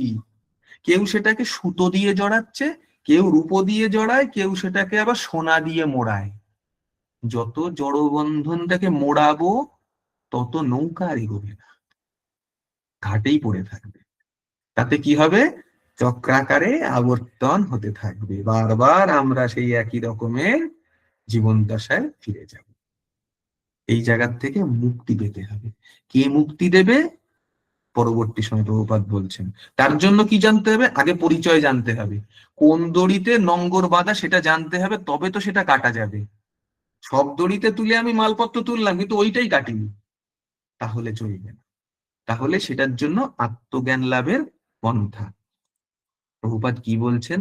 কেউ সেটাকে সুতো দিয়ে জড়াচ্ছে, কেউ রূপো দিয়ে জড়ায়, কেউ সেটাকে আবার সোনা দিয়ে মোড়ায়। যত জড়বন্ধনটাকে মোড়াবো, তত নৌকা আর এগোবে না, ঘাটেই পড়ে থাকবে। তাতে কি হবে? চক্রাকারে আবর্তন হতে থাকবে, বারবার আমরা সেই একই রকমের জীবন দশায় ফিরে যাব। এই জায়গার থেকে মুক্তি পেতে হবে। কে মুক্তি দেবে? পরবর্তী সময় প্রভুপাদ বলছেন। তার জন্য কি জানতে হবে? আগে পরিচয় জানতে হবে, কোন দড়িতে নঙ্গর বাঁধা সেটা জানতে হবে, তবে তো সেটা কাটা যাবে। সব দড়িতে তুলে আমি মালপত্র তুললাম, কিন্তু ওইটাই কাটিনি, তাহলে চলবে না। তাহলে সেটার জন্য আত্মজ্ঞান লাভের পন্থা। প্রভুপাদ কি বলছেন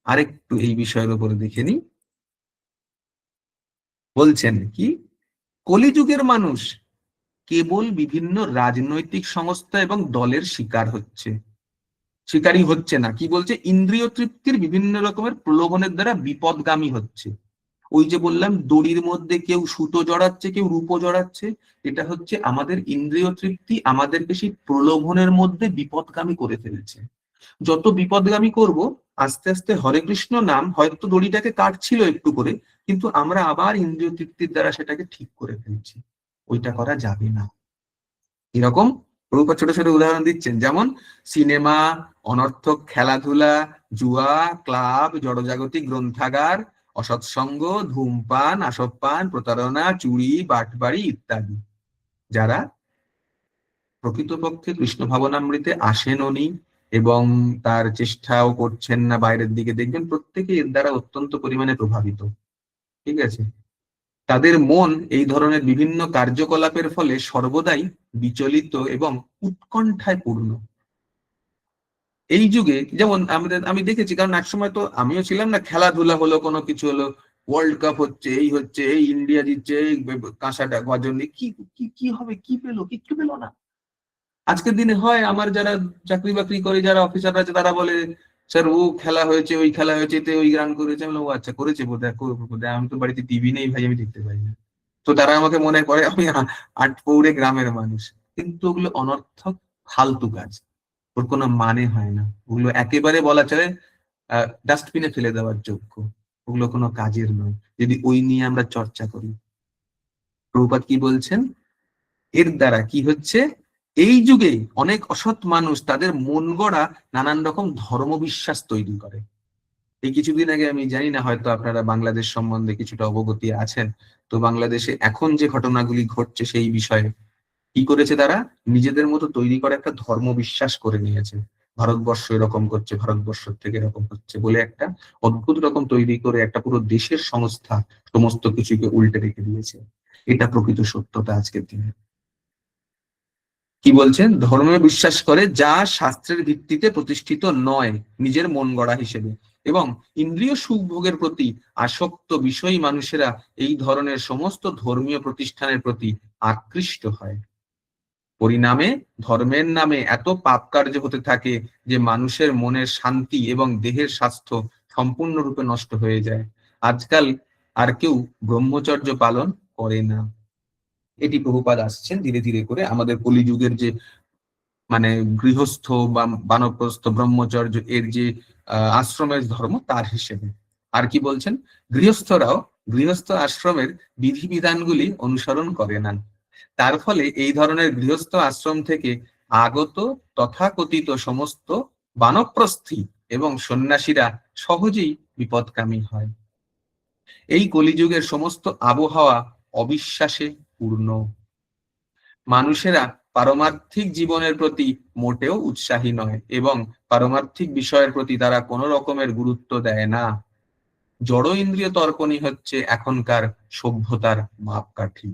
আরেকটু এই বিষয়ের উপরে দেখে নি। বলছেন কি, কলিযুগের মানুষ কেবল বিভিন্ন রাজনৈতিক সংস্থা এবং দলের শিকারী হচ্ছে না। কি বলছে? ইন্দ্রিয় তৃপ্তির বিভিন্ন রকমের প্রলোভনের দ্বারা বিপদগামী হচ্ছে। ওই যে বললাম, দড়ির মধ্যে কেউ সুতো জড়াচ্ছে, কেউ রূপো জড়াচ্ছে, এটা হচ্ছে আমাদের ইন্দ্রিয় তৃপ্তি আমাদেরকে সেই প্রলোভনের মধ্যে বিপদগামী করে ফেলছে। যত বিপদগামী করব, আস্তে আস্তে হরে কৃষ্ণ নাম হয়তো দড়িটাকে কাটছিল একটু করে, কিন্তু আমরা আবার ইন্দ্রিয় তৃপ্তির দ্বারা সেটাকে ঠিক করে ফেলছি। ওইটা করা যাবে না। এরকম প্রভুপাদ ছোট ছোট উদাহরণ দিচ্ছেন, যেমন সিনেমা, অনর্থক খেলাধুলা, জুয়া, ক্লাব, জড়জাগতিক গ্রন্থাগার, অসৎসঙ্গ, ধূমপান, আসবপান, প্রতারণা, চুরি, বাটবাড়ি ইত্যাদি। যারা প্রকৃতপক্ষে কৃষ্ণ ভাবনামৃতে আসেননি এবং তার চেষ্টাও করছেন না বাইরের দিকে, দেখবেন প্রত্যেকে এর দ্বারা অত্যন্ত পরিমাণে প্রভাবিত। ঠিক আছে? তাদের মন এই ধরনের বিভিন্ন কার্যকলাপের ফলে সর্বদাই বিচলিত এবং উৎকণ্ঠায় পূর্ণ। এই যুগে যেমন আমি দেখেছি, কারণ একসময় তো আমিও ছিলাম না, খেলাধুলা হলো, কোনো কিছু হলো, ওয়ার্ল্ড কাপ হচ্ছে, এই হচ্ছে, এই ইন্ডিয়া জিতছে, এই কাঁসাটা গজন, কি কি কি হবে, কি পেলো, কিচ্ছু পেলো না। আজকের দিনে হয়, আমার যারা চাকরি বাকরি করে, যারা অফিসার আছে, তারা বলে, "স্যার ও খেলা হয়েছে, ওই খেলা হয়েছে, এতে ওই রান করেছে।" আমি বললাম, "ও আচ্ছা, করেছে বোধহয়, করবো বোধহয়, আমি তো বাড়িতে টিভি নেই ভাই, আমি দেখতে পাই না।" তো তারা আমাকে মনে করে আমি আটপৌরে গ্রামের মানুষ। কিন্তু ওগুলো অনর্থক, ফালতু কাজ, ওর কোনো মানে হয় না। ওগুলো একেবারে বলা চলে ডাস্টবিনে ফেলে দেওয়ার যোগ্য। ওগুলো কোনো কাজের নয়, যদি ওই নিয়ে আমরা চর্চা করি। প্রভুপাদ কি বলছেন? এর দ্বারা কি হচ্ছে? এই যুগে অনেক অসৎ মানুষ তাদের মন গড়া নানান রকম ধর্মবিশ্বাস তৈরি করে। এই কিছুদিন আগে, আমি জানি না, হয়তো আপনারা বাংলাদেশ সম্বন্ধে কিছুটা অবগতি আছেন, তো বাংলাদেশে এখন যে ঘটনাগুলি ঘটছে সেই বিষয়ে কি করেছে তারা? নিজেদের মতো তৈরি করে একটা ধর্ম বিশ্বাস করে নিয়েছে। ভারতবর্ষ এরকম করছে, ভারতবর্ষ থেকে এরকম হচ্ছে বলে একটা অদ্ভুত রকম তৈরি করে একটা পুরো দেশের সংস্থা সমস্ত কিছুকে উল্টে রেখে দিয়েছে। এটা প্রকৃত সত্যতা আজকের দিনে। কি বলছেন? ধর্মে বিশ্বাস করে যা শাস্ত্রের ভিত্তিতে প্রতিষ্ঠিত নয়, নিজের মন গড়া হিসেবে, এবং ইন্দ্রিয় সুখ ভোগের প্রতি আসক্ত বিষয়ী মানুষেরা এই ধরনের সমস্ত ধর্মীয় প্রতিষ্ঠানের প্রতি আকৃষ্ট হয়। পরিণামে ধর্মের নামে এত পাপ কার্য হতে থাকে যে মানুষের মনের শান্তি এবং দেহের স্বাস্থ্য সম্পূর্ণরূপে নষ্ট হয়ে যায়। আজকাল আর কেউ ব্রহ্মচর্য পালন করে না। এটি প্রভুপাদ আসছেন ধীরে ধীরে করে আমাদের কলিযুগের যে মানে গৃহস্থ বা বানপ্রস্থ ব্রহ্মচর্য এর যে আশ্রমের ধর্ম তার হিসেবে। আর কি বলছেন? গৃহস্থরাও গৃহস্থ আশ্রমের বিধিবিধানগুলি অনুসরণ করে না। তার ফলে এই ধরনের গৃহস্থ আশ্রম থেকে আগত তথাকথিত সমস্ত বানপ্রস্থী এবং সন্ন্যাসীরা সহজেই বিপদগামী হয়। এই কলিযুগের সমস্ত আবহাওয়া অবিশ্বাসে পূর্ণ। মানুষেরা পারমার্থিক জীবনের প্রতি মোটেও উৎসাহী নয় এবং পারমার্থিক বিষয়ের প্রতি তারা কোনো রকমের গুরুত্ব দেয় না। জড় ইন্দ্রিয় তর্পণই হচ্ছে এখনকার সভ্যতার মাপকাঠি।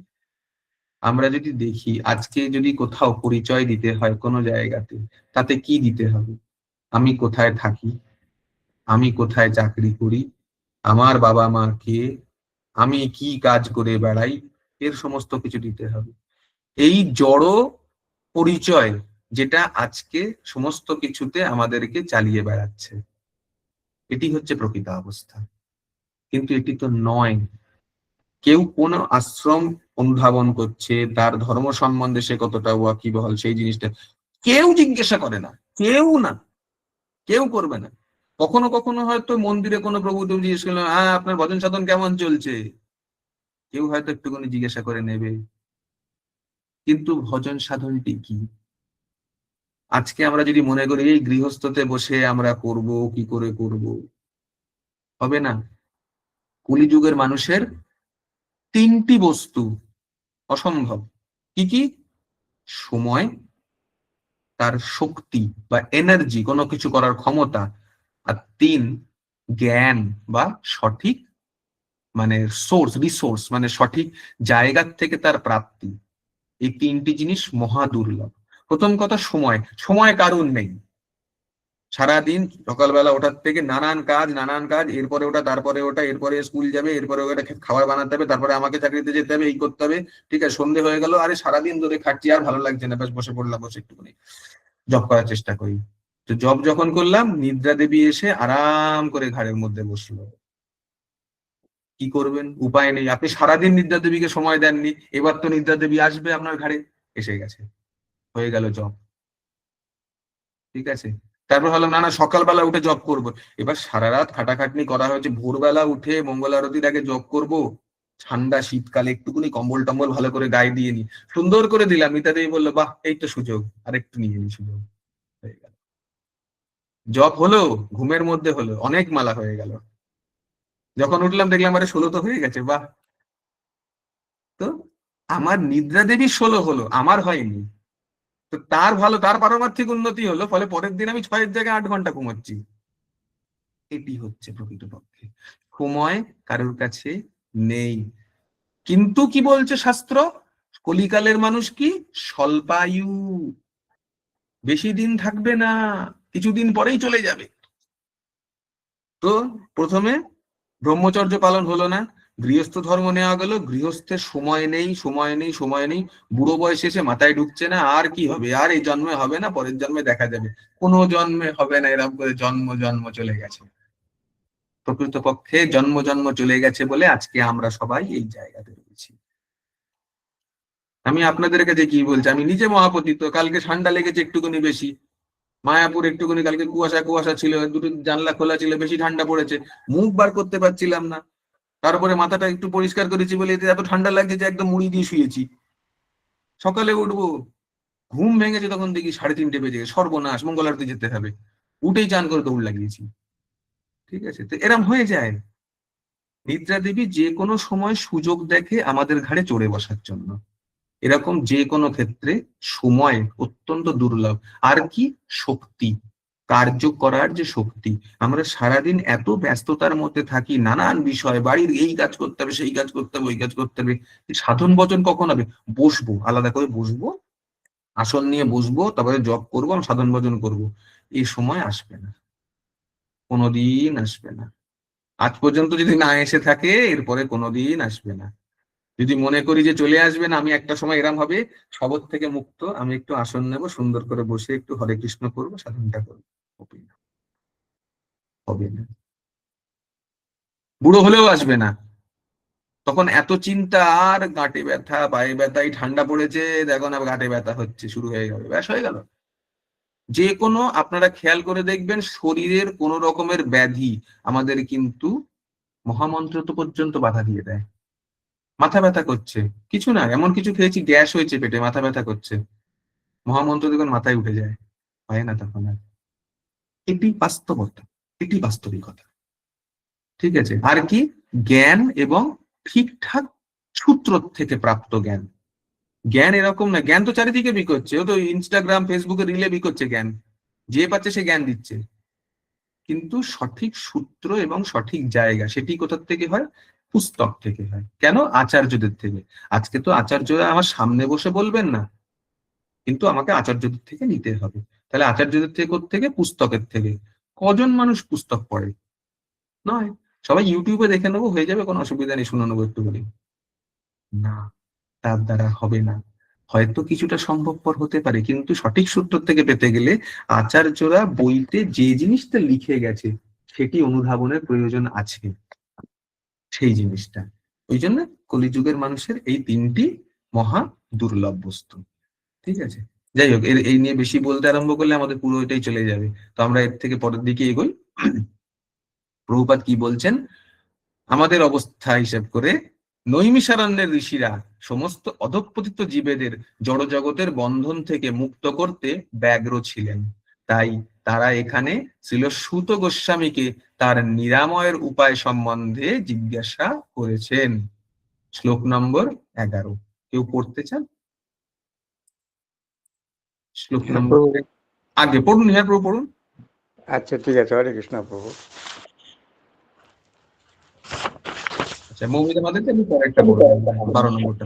আমরা যদি দেখি, আজকে যদি কোথাও পরিচয় দিতে হয় কোনো জায়গাতে, তাতে কি দিতে হবে? আমি কোথায় থাকি, আমি কোথায় চাকরি করি, আমার বাবা মা কে, আমি কি কাজ করে বেড়াই, এর সমস্ত কিছু দিতে হবে। এই জড় পরিচয় যেটা আজকে সমস্ত কিছুতে আমাদেরকে চালিয়ে বেড়াচ্ছে, এটি হচ্ছে প্রকৃত অবস্থা। কিন্তু এটি তো নয়। কেউ কোন আশ্রম অনুধাবন করছে, তার ধর্ম সম্বন্ধে সে কতটা ওয়াকিবহাল, সেই জিনিসটা কেউ জিজ্ঞাসা করে না, কেউ না, কেউ করবে না। কখনো কখনো হয়তো মন্দিরে কোনো প্রভু তুমি জিজ্ঞেস করলো, হ্যাঁ আপনার ভজন সাধন কেমন চলছে, কেউ হয়তো একটুখানি জিজ্ঞাসা করে নেবে। কিন্তু ভজন সাধনটি কি? আজকে আমরা যদি মনে করি এই গৃহস্থতে বসে আমরা করব, কি করে করব, হবে না। কলিযুগের মানুষের তিনটি বস্তু অসম্ভব। কি কি? সময়, তার শক্তি বা এনার্জি, কোনো কিছু করার ক্ষমতা, আর তিন, জ্ঞান বা সঠিক মানে রিসোর্স, মানে সঠিক জায়গা থেকে তার প্রাপ্তি। এই তিনটি জিনিস মহা দুর্লভ। প্রথম কথা, সময়। সময় কারণ নেই। সারাদিন সকালবেলা ওঠার থেকে নানান কাজ, এরপরে ওটা, তারপরে ওটা, এরপরে স্কুল যাবে, এরপরে ওটা খাবার বানাতে হবে, তারপরে আমাকে চাকরিতে যেতে হবে, এই করতে হবে, ঠিক আছে, সন্ধে হয়ে গেল, আরে সারাদিন ধরে খাচ্ছি, আর ভালো লাগছে না, ব্যাস বসে পড়লাম, বসে একটুখানি জব করার চেষ্টা করি। তো জব যখন করলাম, নিদ্রা দেবী এসে আরাম করে ঘাড়ের মধ্যে বসলো। কি করবেন? উপায় নেই। আপনি সারাদিন নিদ্রা দেবীকে সময় দেননি, এবার তো নিদ্রা দেবী আসবে আপনার ঘাড়ে। এসে গেছে, হয়ে গেল জব। ঠিক আছে, তারপর হলো না না সকালবেলা উঠে জব করব। এবার সারা রাত খাটাখাটনি করা হয়েছে, ভোরবেলা উঠে মঙ্গল আরতির আগে জব করব, ঠান্ডা শীতকালে একটুকুনি কম্বল টম্বল ভালো করে গায়ে দিয়ে নি, সুন্দর করে দিলাম। মিতা দেবী বললো, বাহ এই তো সুযোগ, আর একটু নিয়ে নি, সুযোগ হয়ে গেল। জব হলো, ঘুমের মধ্যে হলো, অনেক মালা হয়ে গেল। যখন উঠলাম দেখলাম আরে 16 তো হয়ে গেছে, বাহ। তো আমার নিদ্রা দেবী 16 হলো, আমার হয়নি। তো তার ভালো, তার পারমার্থিক উন্নতি হলো, ফলে পরের দিন আমি 6 এর জায়গায় 8 ঘন্টা ঘুমাচ্ছি। এটি হচ্ছে প্রকৃতপক্ষে সময় কারোর কাছে নেই। কিন্তু কি বলছে শাস্ত্র? কলিকালের মানুষ কি স্বল্পায়ু, বেশি দিন থাকবে না, কিছুদিন পরেই চলে যাবে। তো প্রথমে ব্রহ্মচর্য পালন হলো না, গৃহস্থ ধর্ম নেওয়া গেল, গৃহস্থের সময় নেই, সময় নেই, সময় নেই, বুড়ো বয়সে এসে মাথায় ঢুকছে না আর কি হবে, আর এই জন্মে হবে না, পরের জন্মে দেখা যাবে, কোনো জন্মে হবে না, এরকম করে জন্ম জন্ম চলে গেছে। প্রকৃতপক্ষে জন্ম জন্ম চলে গেছে বলে আজকে আমরা সবাই এই জায়গাতে রয়েছি। আমি আপনাদের কাছে কি বলছি, আমি নিজে মহাপতিত। কালকে ঠান্ডা লেগেছে একটুখানি বেশি, মায়াপুর একটুখানি কালকে কুয়াশা কুয়াশা ছিল, দুটো জানলা খোলা ছিল, বেশি ঠান্ডা পড়েছে, মুখ বার করতে পারছিলাম না। তারপরে মাথাটা একটু পরিষ্কার করেছি বলে এতে এত ঠান্ডা লাগছে যে একদম মুড়ি দিয়ে শুয়েছি। সকালে উঠবো, ঘুম ভেঙেছে, তখন দেখি 3:30 বেজে গেছে, সর্বনাশ, মঙ্গল আরতি যেতে হবে। উঠেই চান করে দৌড় লাগিয়েছি। ঠিক আছে, তো এরম হয়ে যায়। নিদ্রা দেবী যে কোনো সময় সুযোগ দেখে আমাদের ঘাড়ে চড়ে বসার জন্য। এরকম যে কোনো ক্ষেত্রে সময় অত্যন্ত দুর্লভ। আর কি? শক্তি, কার্য করার যে শক্তি। আমরা সারাদিন এত ব্যস্ততার মধ্যে থাকি, নানান বিষয়, বাড়ির এই কাজ করতে হবে, সেই কাজ করতে হবে, ওই কাজ করতে হবে। সাধন ভজন কখন হবে? বসবো, আলাদা করে বসবো, আসন নিয়ে বসবো, তারপরে জপ করবো, সাধন ভজন করব, এই সময় আসবে না, কোনোদিন আসবে না। আজ পর্যন্ত যদি না এসে থাকে, এরপরে কোনোদিন আসবে না। যদি মনে করি যে চলে আসবে না, আমি একটা সময় এরম হবে, শবত থেকে মুক্ত, আমি একটু আসন নেব, সুন্দর করে বসে একটু হরে কৃষ্ণ করবো, সাধনটা করবো, হবে না, হবে না। বুড়ো হলেও আসবে না। তখন এত চিন্তা, আর গাঁটে ব্যথা, পায়ে ব্যথা, এই ঠান্ডা পড়েছে দেখো না, গাঁটে ব্যথা হচ্ছে, শুরু হয়ে যাবে, ব্যাস হয়ে গেল। যে কোনো, আপনারা খেয়াল করে দেখবেন, শরীরের কোন রকমের ব্যাধি আমাদের কিন্তু মহামন্ত্র তো পর্যন্ত বাধা দিয়ে দেয়। মাথা ব্যথা করছে, কিছু না, এমন কিছু খেয়েছি গ্যাস হয়েছে পেটে, মাথা ব্যথা করছে, মহামন্ত্র দেখুন মাথায় উঠে যায়, হয় না তখন আর। এটি বাস্তবতা, এটি বাস্তবিকতা। ঠিক আছে, আর কি? জ্ঞান এবং ঠিকঠাক সূত্র থেকে প্রাপ্ত জ্ঞান। জ্ঞান এরকম না, জ্ঞান তো চারিদিকে বিকোচ্ছে, ও তো ইনস্টাগ্রাম ফেসবুকে রিলে বিকোচ্ছে জ্ঞান, যে পাচ্ছে সে জ্ঞান দিচ্ছে। কিন্তু সঠিক সূত্র এবং সঠিক জায়গা সেটি কোথা থেকে হয়? পুস্তক থেকে হয়। কেন? আচার্যদের থেকে। আজকে তো আচার্যরা আমার সামনে বসে বলবেন না, কিন্তু আমাকে আচার্যদের থেকে নিতে হবে। তাহলে আচার্যদের থেকে কোত্থেকে? পুস্তকের থেকে। কজন মানুষ পুস্তক পড়ে? নয়, সবাই ইউটিউবে দেখে নেবো, হয়ে যাবে, কোনো অসুবিধা নেই, শুনে নেবো একটু বলি। না, তার দ্বারা হবে না। হয়তো কিছুটা সম্ভবপর হতে পারে, কিন্তু সঠিক সূত্র থেকে পেতে গেলে আচার্যরা বইতে যে জিনিসটা লিখে গেছে সেটি অনুধাবনের প্রয়োজন আছে, সেই জিনিসটা। ওই জন্য কলিযুগের মানুষের এই তিনটি মহা দুর্লভ বস্তু। ঠিক আছে, যাই হোক, এই নিয়ে বেশি বলতে আরম্ভ করলে আমাদের পুরো এটাই চলে যাবে, তো আমরা এর থেকে পরের দিকে এগোই। প্রভুপাদ কি বলছেন? আমাদের অবস্থা হিসেব করে নৈমিষারণ্যের ঋষিরা সমস্ত অধঃপতিত জীবেদের জড়জগতের বন্ধন থেকে মুক্ত করতে ব্যগ্র ছিলেন। তাই তারা এখানে শ্রীল সূত গোস্বামীকে তার নিরাময়ের উপায় সম্বন্ধে জিজ্ঞাসা করেছেন। শ্লোক নম্বর 11। কেউ পড়তে চান? শ্লোক হ্যাঁ নম্বর, প্রভু। আগে পড়ুন, হ্যাঁ প্রভু পড়ুন। আচ্ছা ঠিক আছে, হরে কৃষ্ণ প্রভু। আচ্ছা, মৌমিতা মাদেরকে আমি পরেরটা পড়বো, 12 নম্বরটা।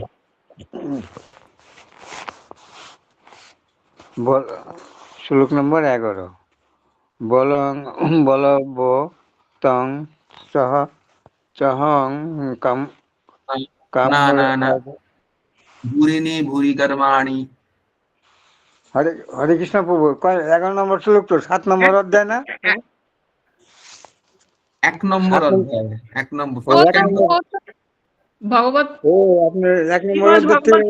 শ্লোক নম্বর 11। বলব তং সহ চহং কাম না না না, ভুরিনি ভুরি কর্মাণি। হরে হরে কৃষ্ণ প্রভু। 11 নম্বর শ্লোক তো 7 নম্বর অধ্যায় না? 1 নম্বর 7 অধ্যায়, 1 নম্বর ও, first 1 canto। নম্বর। ভগবত ও আপনি 1 নম্বর শ্রীমদ অধ্যায়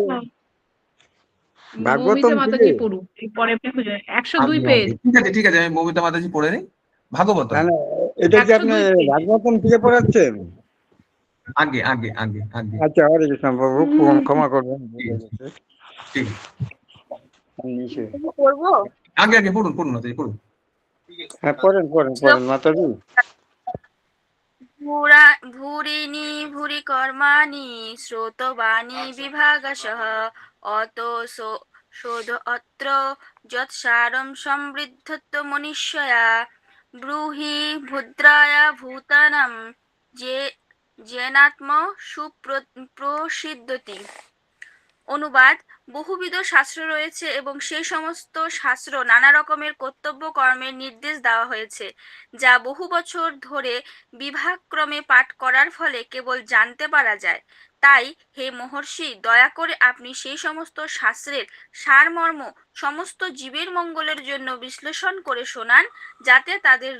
ভগবত ভাগবতম মৌমিতা থেকে? মাতাজি পড়ুন, পরে আপনি খুঁজে 102 আগে পেজ। আগে, ঠিক আছে ঠিক আছে, আমি মৌমিতা মাতাজি পড়ে নিই। ভাগবত না না, এটা কি আপনি 102 পেজ। ভাগবতম থেকে পড়াচ্ছেন? আগে আগে আগে আগে, আচ্ছা, হরে কৃষ্ণ প্রভু, ক্ষমা করবেন, ভুল হয়ে গেছে। ঠিক নিচে। পড়বো? আগে আগে পড়ুন, পড়ুন মাতাজি পড়ুন। হ্যাঁ পড়েন পড়েন পড়েন মাতাজি। ভূরিণি ভূরি কর্মাণি শ্রোতবাণী বিভাগশঃ অতো শোধ অত্র যৎসারম সমৃদ্ধত্ব মনীষয়া ব্রূহি ভূদ্রায়া ভূতানাম জেনাত্ম সুপ্রসিদ্ধতি। অনুবাদ: বহুবিধ শাস্ত্র রয়েছে এবং সেই সমস্ত শাস্ত্র নানা রকমের কর্তব্য কর্মের নির্দেশ দেওয়া হয়েছে, যা বহু বছর ধরে বিভাগক্রমে পাঠ করার ফলে কেবল জানতে পারা যায়। তাই হে মহর্ষি, দয়া করে আপনি সেই সমস্ত শাস্ত্রের সারমর্ম সমস্ত জীবের মঙ্গলের জন্য বিশ্লেষণ করে শোনান, যাতে তাদের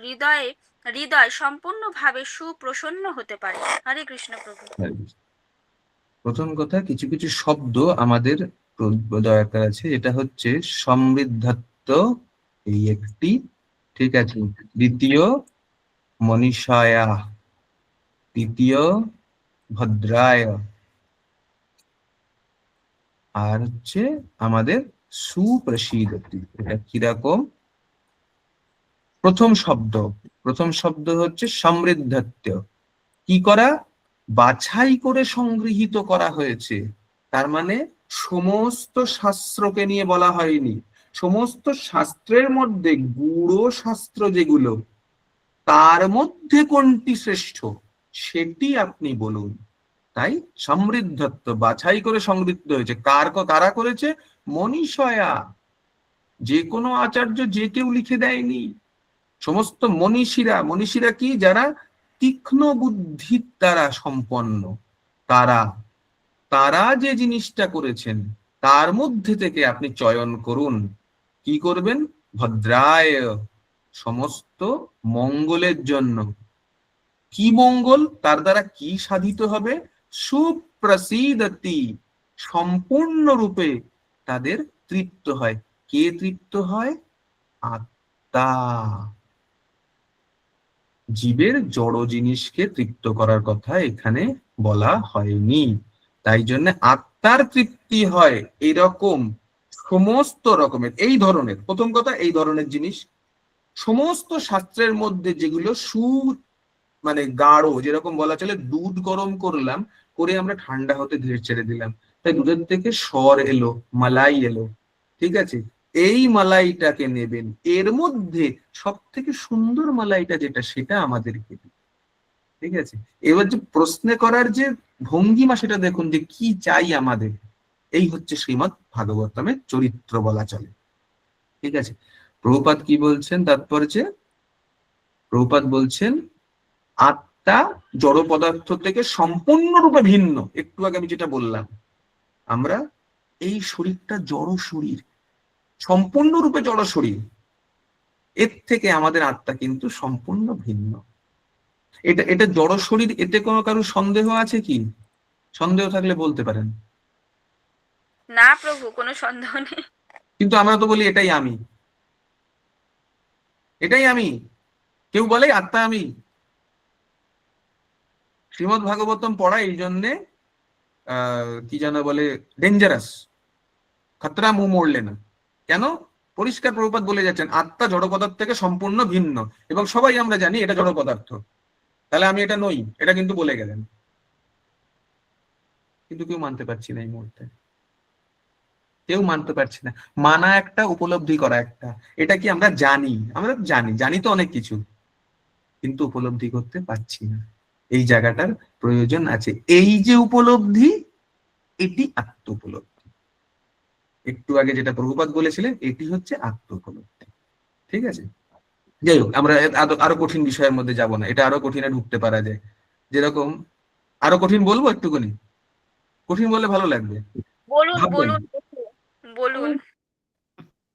হৃদয় সম্পূর্ণভাবে সুপ্রসন্ন হতে পারে। হরে কৃষ্ণ প্রভু। প্রথম কথা, কিছু কিছু শব্দ আমাদের দরকার আছে। এটা হচ্ছে সমৃদ্ধত্ব, এই একটি, ঠিক আছে। দ্বিতীয় মনীষায়া, তৃতীয় ভদ্রায়, আর হচ্ছে আমাদের সুপ্রসিদ্ধতি। এটা কিরকম? প্রথম শব্দ হচ্ছে সমৃদ্ধত্ব। কি করা? বাছাই করে সংগৃহীত করা হয়েছে। তার মানে সমস্ত শাস্ত্রকে নিয়ে বলা হয়নি। সমস্ত শাস্ত্রের মধ্যে গুড়ো শাস্ত্র যেগুলো, তার মধ্যে কোনটি শ্রেষ্ঠ সেটি আপনি বলুন। তাই সমৃদ্ধত্ব, বাছাই করে সংগৃহীত হয়েছে। কারা করেছে? মনীষয়া। যে কোনো আচার্য যে কেউ লিখে দেয়নি, সমস্ত মনীষীরা কি? যারা তীক্ষ্ণ বুদ্ধির দ্বারা সম্পন্ন, তারা যে জিনিসটা করেছেন তার মধ্যে থেকে আপনি চয়ন করুন। কি করবেন? ভদ্রায়, সমস্ত মঙ্গলের জন্য। কি মঙ্গল? তার দ্বারা কি সাধিত হবে? সুপ্রসিদ্ধতি, সম্পূর্ণরূপে তাদের তৃপ্ত হয়। কে তৃপ্ত হয়? আত্মা। জীবের জড় জিনিসকে তৃপ্ত করার কথা এখানে বলা হয়নি। তাই জন্য আত্মার তৃপ্তি হয় এরকম সমস্ত রকমের, এই ধরনের, প্রথম কথা এই ধরনের জিনিস সমস্ত শাস্ত্রের মধ্যে যেগুলো মানে গাঢ়, যেরকম বলা চলে দুধ গরম করলাম, করে আমরা ঠান্ডা হতে ছেড়ে দিলাম, তাই দুধের থেকে সর এলো, মালাই এলো, ঠিক আছে, এই মালাইটাকে নেবেন, এর মধ্যে সব থেকে সুন্দর মালাইটা যেটা সেটা আমাদেরকে দিন, ঠিক আছে। এবার যে প্রশ্ন করার যে ভঙ্গিমা সেটা দেখুন যে কি চাই আমাদের, এই হচ্ছে শ্রীমদ্ ভাগবতমের চরিত্র বলা চলে, ঠিক আছে। প্রভুপাদ কি বলছেন তাৎপর্যে? প্রভুপাদ বলছেন আত্মা জড় পদার্থ থেকে সম্পূর্ণরূপে ভিন্ন। একটু আগে আমি যেটা বললাম, আমরা এই শরীরটা জড় শরীর, সম্পূর্ণরূপে জড় শরীর, এর থেকে আমাদের আত্মা কিন্তু সম্পূর্ণ ভিন্ন। এটা জড় শরীর, এতে কোনো কারো সন্দেহ আছে কি? সন্দেহ থাকলে বলতে পারেন। না প্রভু, কোনো সন্দেহ নেই। কিন্তু আমরা তো বলি এটাই আমি, এটাই আমি, কেউ বলে আত্মা আমি। শ্রীমদ্ ভাগবতম পড়া এই জন্যে কি যেন বলে, ডেঞ্জারাস, খতরা মুখ মরলে না। কেন? পরিষ্কার প্রভুপাদ বলে যাচ্ছেন আত্মা জড় পদার্থ থেকে সম্পূর্ণ ভিন্ন, এবং সবাই আমরা জানি এটা জড় পদার্থ, তাহলে আমি এটা নই, এটা কিন্তু বলে গেলেন, কিন্তু কেউ মানতে পারছি না এই মুহূর্তে, কেউ মানতে পারছি না। মানা একটা, উপলব্ধি করা একটা। এটা কি আমরা জানি? আমরা জানি তো অনেক কিছু, কিন্তু উপলব্ধি করতে পারছি না, এই জায়গাটার প্রয়োজন আছে। এই যে উপলব্ধি, এটি আত্ম উপলব্ধি। একটু আগে যেটা প্রভুপাদ বলেছিলেন, এটি হচ্ছে আত্ম উপলব্ধি, ঠিক আছে। যাই হোক, আমরা আরো কঠিন বিষয়ের মধ্যে যাব না, এটা আরো কঠিনে ঢুকতে পারা যায়। যেরকম আরো কঠিন বলবো, একটুখানি কঠিন বলে ভালো লাগবে। বলুন ভাববেন, বলুন বলুন।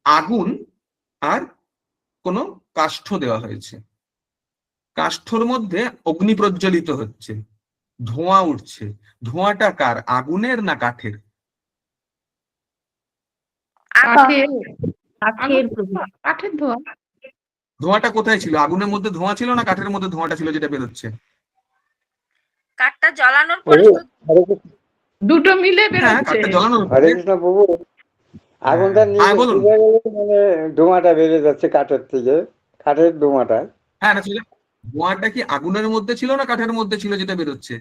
আগুন আর কোন কাষ্ঠ দেওয়া হয়েছে, কাষ্ঠর মধ্যে অগ্নি প্রজ্বলিত হচ্ছে, ধোঁয়া উঠছে, ধোঁয়াটা কার? আগুনের না কাঠের? কাঠের, কাঠের প্রভু, কাঠের ধোয়া। ধোঁয়াটা কোথায় ছিল? আগুনের মধ্যে ধোঁয়া ছিল না কাঠের মধ্যে ধোঁয়াটা ছিল যেটা বেরোচ্ছে? কাঠটা জ্বালানোর পরে প্রভু, হরে কৃষ্ণ। দুটো মিলে হ্যাঁ, বেরোচ্ছে। কাঠটা জ্বালানো হরে কৃষ্ণ প্রভু, আগুনটা হ্যাঁ, বলুন। নিভে গেলে মানে ধোঁয়াটা বেরিয়ে যাচ্ছে কাঠের থেকে, কাঠের ধোঁয়াটা। হ্যাঁ, না ছিল। ধোঁয়াটা কি আগুনের মধ্যে ছিল না কাঠের মধ্যে ছিল যেটা বেরোচ্ছে?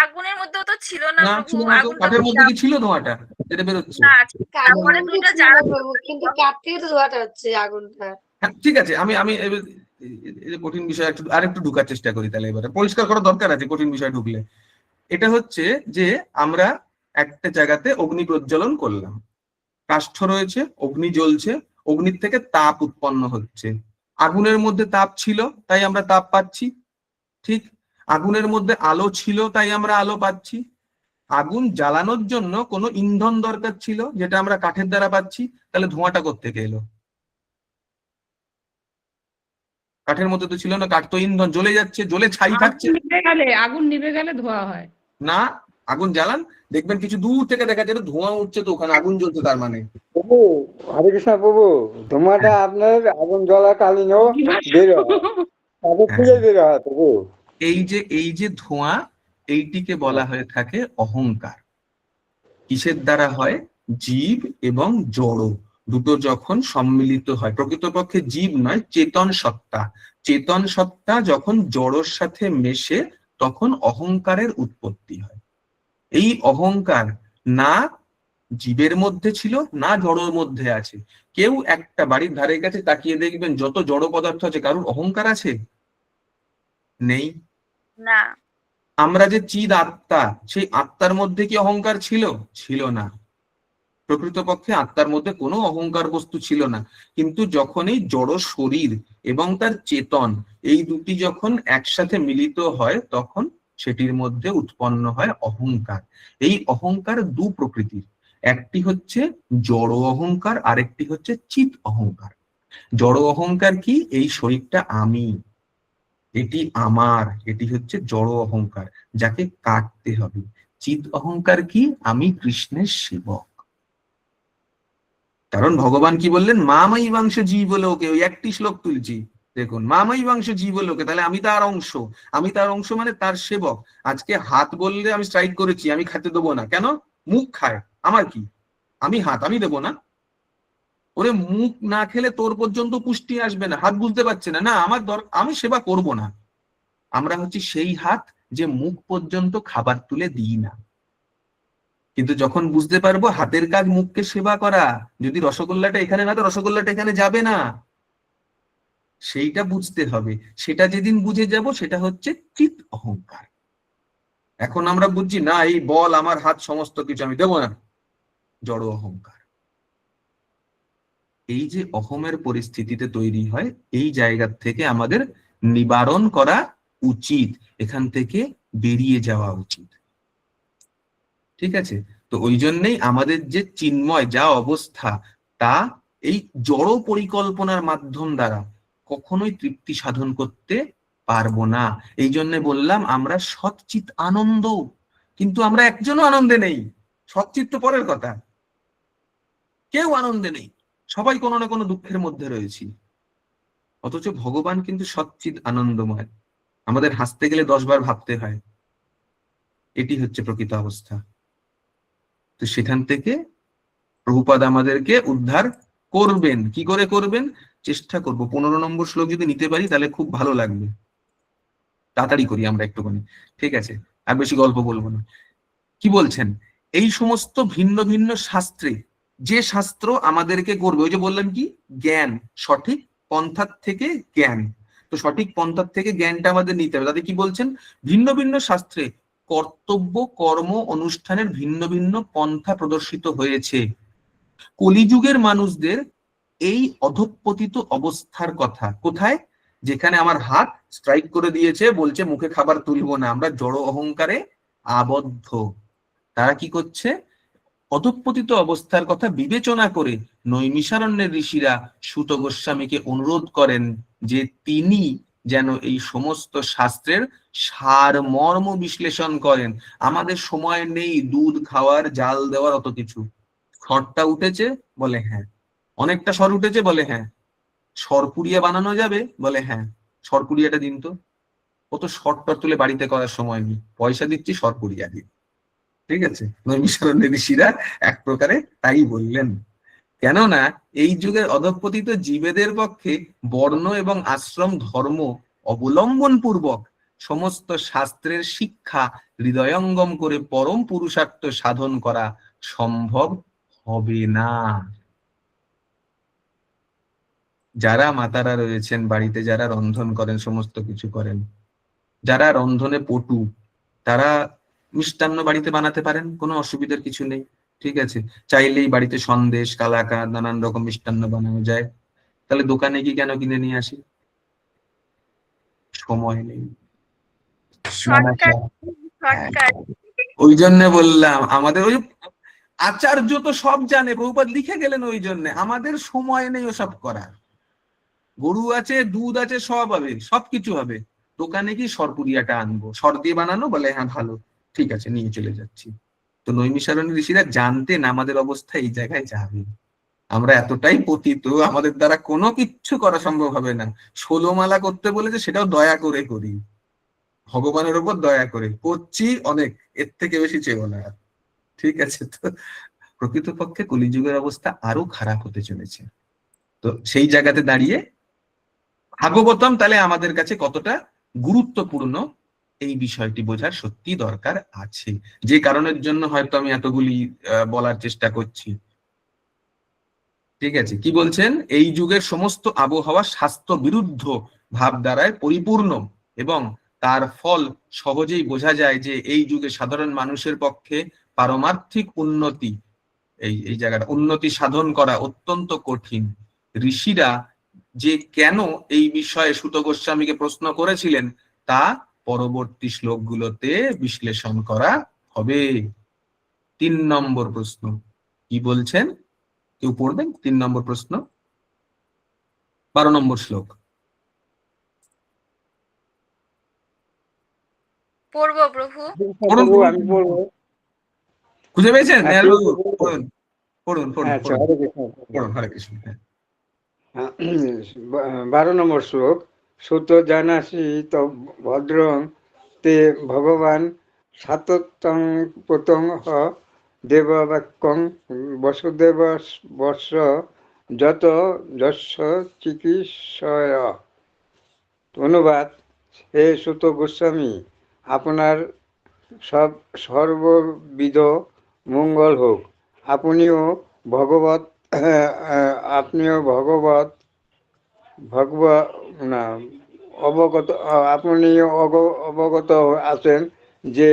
আগুনের মধ্যেও তো ছিল না না, প্রভু, ছিল না তো। আগুনটা কাঠের মধ্যে কি ছিল ধোঁয়াটা যেটা বেরোচ্ছে? না, কাঠের তারপরে মধ্যে দুইটা ছিল জ্বালা প্রভু, কিন্তু কাঠ থেকে তো ধোঁয়াটা হচ্ছে আগুনটা। হ্যাঁ, ঠিক আছে, আমি আমি এই যে কঠিন বিষয় আরেকটু ঢুকার চেষ্টা করি, তাহলে এবারে পরিষ্কার করার দরকার আছে কঠিন বিষয় ঢুকলে। এটা হচ্ছে যে আমরা একটা জায়গাতে অগ্নি প্রজ্বলন করলাম, কাষ্ঠ রয়েছে, অগ্নি জ্বলছে, অগ্নির থেকে তাপ উৎপন্ন হচ্ছে। আগুনের মধ্যে তাপ ছিল তাই আমরা তাপ পাচ্ছি, ঠিক। আগুনের মধ্যে আলো ছিল তাই আমরা আলো পাচ্ছি। আগুন জ্বালানোর জন্য কোনো ইন্ধন দরকার ছিল যেটা আমরা কাঠের দ্বারা পাচ্ছি, তাহলে ধোঁয়াটা কোত্থেকে এলো? কাঠের মধ্যে তো ছিল না, কাঠ তো ইন্ধন, জ্বলে যাচ্ছে, জ্বলে ছাই থাকছে। আগুন নিভে গেলে ধোয়া হয় না, আগুন জ্বালান, দেখবেন কিছু দূর থেকে দেখা যাচ্ছে ধোঁয়া উঠছে, তো ওখানে আগুন জ্বলছে, তার মানে। প্রভু, হরে কৃষ্ণ প্রভু, ধোঁয়াটা আপনার আগুন জ্বলাকালীনও বের হয়, কাঠের থেকে বের হয় প্রভু। এই যে ধোঁয়া, এইটিকে বলা হয়ে থাকে অহংকার। কিসের দ্বারা হয়? জীব এবং জড় দুটো যখন সম্মিলিত হয়, প্রকৃতপক্ষে জীব নয়, চেতন সত্তা, চেতন সত্তা যখন জড়র সাথে মেশে তখন অহংকারের উৎপত্তি হয়। এই অহংকার না জীবের মধ্যে ছিল না জড়ের মধ্যে আছে। কেউ একটা বাড়ির ধারে কাছে তাকিয়ে দেখবেন যত জড় পদার্থ আছে, কারোর অহংকার আছে? নেই। না। আমরা যে চিদ আত্মা, সেই আত্মার মধ্যে কি অহংকার ছিল? ছিল না। প্রকৃতপক্ষে আত্মার মধ্যে কোনো অহংকার বস্তু ছিল না। কিন্তু যখন এই জড় শরীর এবং তার চেতন, এই দুটি যখন একসাথে মিলিত হয় তখন সেটির মধ্যে উৎপন্ন হয় অহংকার। এই অহংকার দু প্রকৃতির, একটি হচ্ছে জড় অহংকার, আরেকটি হচ্ছে চিৎ অহংকার। জড় অহংকার কি? এই শরীরটা আমি, এটি আমার, এটি হচ্ছে জড় অহংকার, যাকে কাটতে হবে। চিৎ অহংকার কি? আমি কৃষ্ণের সেবক। কারণ ভগবান কি বললেন? মামাই বাংশ জীব বলে, ওকে ওই একটি শ্লোক তুলছি, দেখুন, মামৈবাংশ জীবলোকে, তাহলে আমি তার অংশ। আমি তার অংশ মানে তার সেবক। আজকে হাত বললে আমি স্ট্রাইক করেছি, আমি খেতে দেবো না। কেন? মুখ খায়, আমার কি? আমি হাত, আমি দেবো না? ওরে মুখ না খেলে তোর পর্যন্ত পুষ্টি আসবে না। হাত বুঝতে পারছে না, না আমার আমি সেবা করব না। আমরা হচ্ছি সেই হাত যে মুখ পর্যন্ত খাবার তুলে দিই না। কিন্তু যখন বুঝতে পারবো হাতের কাজ মুখকে সেবা করা, যদি রসগোল্লাটা এখানে না তো রসগোল্লাটা এখানে যাবে না, সেইটা বুঝতে হবে। সেটা যেদিন বুঝে যাব সেটা হচ্ছে চিৎ অহংকার। এখন আমরা বুঝছি না, এই বল আমার হাত সমস্ত কিছু, আমি দেবো না, জড় অহংকার। এই যে অহমের পরিস্থিতিতে তৈরি হয়, এই জায়গা থেকে আমাদের নিবারণ করা উচিত, এখান থেকে বেরিয়ে যাওয়া উচিত। ঠিক আছে? তো ওই জন্যই আমাদের যে চিন্ময় যা অবস্থা, তা এই জড় পরিকল্পনার মাধ্যম দ্বারা কখনোই তৃপ্তি সাধন করতে পারবো না। এই জন্য বললাম আমরা সচ্চিত আনন্দ, কিন্তু আমরা একজনও আনন্দে নেই। সচ্চিত তো পরের কথা, কেউ আনন্দে নেই, সবাই কোনো না কোনো দুঃখের মধ্যে রয়েছি। অথচ ভগবান কিন্তু সচ্চিত আনন্দময়। আমাদের হাসতে গেলে 10 বার ভাবতে হয়। এটি হচ্ছে প্রকৃত অবস্থা। তো সেখান থেকে প্রভুপাদ আমাদেরকে উদ্ধার করবেন। কি করে করবেন? চেষ্টা করব 15 নম্বর শ্লোক যদি নিতে পারি তাহলে খুব ভালো লাগবে। তাড়াতাড়ি করি আমরা একটুখানি, ঠিক আছে? আর বেশি গল্প বলবো না। কি বলছেন? এই সমস্ত ভিন্ন ভিন্ন শাস্ত্রে যে শাস্ত্র আমাদেরকে করবে, ওই যে বললাম কি জ্ঞান, সঠিক পন্থার থেকে জ্ঞান। তো সঠিক পন্থার থেকে জ্ঞানটা আমাদের নিতে হবে। তাদের কি বলছেন? ভিন্ন ভিন্ন শাস্ত্রে কর্তব্য কর্ম অনুষ্ঠানের ভিন্ন ভিন্ন পন্থা প্রদর্শিত হয়েছে। কলিযুগের মানুষদের এই অধঃপতিত অবস্থার কথা কোথায়? যেখানে আমার হাত স্ট্রাইক করে দিয়েছে, বলছে মুখে খাবার তুলবো না, আমরা জড় অহংকারে আবদ্ধ। তারা কি করছে? অধঃপতিত অবস্থার কথা বিবেচনা করে নৈমিষারণ্যের ঋষিরা সূত গোস্বামীকে অনুরোধ করেন যে তিনি যেন এই সমস্ত শাস্ত্রের সার মর্ম বিশ্লেষণ করেন। আমাদের সময় নেই দুধ খাওয়ার, জাল দেওয়ার, অত কিছু। স্বরটা উঠেছে? বলে হ্যাঁ। অনেকটা স্বর উঠেছে? বলে হ্যাঁ। সরপুরিয়া বানানো যাবে? বলে হ্যাঁ। সরপুরিয়াটা দিন তো। ও তো শর্ট তুলে বাড়িতে করার সময় নেই, পয়সা দিচ্ছি সরপুরিয়া দিন। ঠিক আছে? নৈমিষারণ্যের ঋষিরা এক প্রকারে তাই বললেন। কেননা এই যুগের অধঃপতিত জীবেদের পক্ষে বর্ণ এবং আশ্রম ধর্ম অবলম্বন পূর্বক সমস্ত শাস্ত্রের শিক্ষা হৃদয়ঙ্গম করে পরম পুরুষার্থ সাধন করা সম্ভব হবে না। যারা মাতারা রয়েছেন বাড়িতে, যারা রন্ধন করেন, সমস্ত কিছু করেন, যারা রন্ধনে পটু, তারা মিষ্টান্ন বাড়িতে বানাতে পারেন, কোনো অসুবিধার কিছু নেই। ঠিক আছে? চাইলেই বাড়িতে সন্দেশ, কালাকাঁদ, নানান রকম মিষ্টান্ন বানানো যায়। তাহলে দোকানে কি কেন কিনে নিয়ে আসি? সময় নেই। শর্টকাট শর্টকাট ওই জন্য বললাম আমাদের ওই আচার্য তো সব জানে, প্রভুপাদ লিখে গেলেন, ওই জন্য আমাদের সময় নেই ওসব করার। গরু আছে, দুধ আছে, সব হবে, সবকিছু হবে। দোকানে কি সরপুরিয়াটা আনবো, সর দিয়ে বানানো? বলে হ্যাঁ ভালো, ঠিক আছে নিয়ে চলে যাচ্ছি। তো নৈমিষারণ্য ঋষিরা জানতেন আমাদের অবস্থা এই জায়গায় যাবে। আমরা এতটাই পতিত, আমাদের দ্বারা কোনো কিচ্ছু করা সম্ভব হবে না। 16 মালা করতে বলেছে, সেটাও দয়া করে করি, ভগবানের উপর দয়া করে করছি, অনেক, এর থেকে বেশি চেয়েও না। ঠিক আছে? তো প্রকৃতপক্ষে কলিযুগের অবস্থা আরো খারাপ হতে চলেছে। তো সেই জায়গাতে দাঁড়িয়ে ভাগবতম তাহলে আমাদের কাছে কতটা গুরুত্বপূর্ণ এই বিষয়টি বোঝার সত্যি দরকার আছে। যে কারণের জন্য হয়তো আমি এতগুলি বলার চেষ্টা করছি। ঠিক আছে? কি বলছেন? এই যুগের সমস্ত আবহাওয়া স্বাস্থ্য বিরুদ্ধ ভাব দ্বারায় পরিপূর্ণ এবং তার ফল সহজেই বোঝা যায় যে এই যুগে সাধারণ মানুষের পক্ষে পারমার্থিক উন্নতি, এই জায়গাটা উন্নতি সাধন করা অত্যন্ত কঠিন। ঋষিরা যে কেন এই বিষয়ে সূত গোস্বামীকে প্রশ্ন করেছিলেন তা পরবর্তী শ্লোকগুলোতে বিশ্লেষণ করা হবে। 3 নম্বর প্রশ্ন কি বলছেন? কেউ পড়বেন? 3 নম্বর প্রশ্ন, 12 নম্বর শ্লোক। পড়বো প্রভু। প্রভু আমি বলবো। খুঁজে পেয়েছেন? হ্যাঁ, পড়ুন পড়ুন পড়ুন আচ্ছা, পড়ুন হরে কৃষ্ণ। পড়ুন, হরে কৃষ্ণ। 12 নম্বর শ্লোক। সুত জানাসি তো ভদ্রং তে ভগবান সাতত্বং পতং হ দেববাক্যং বসুদেব বর্ষ যত যস্য চিকিৎসয়। অনুবাদ: হে সুত গোস্বামী, আপনার সর্ববিধ মঙ্গল হোক। আপনিও ভগবত না অবগত, আপনি অবগত আছেন যে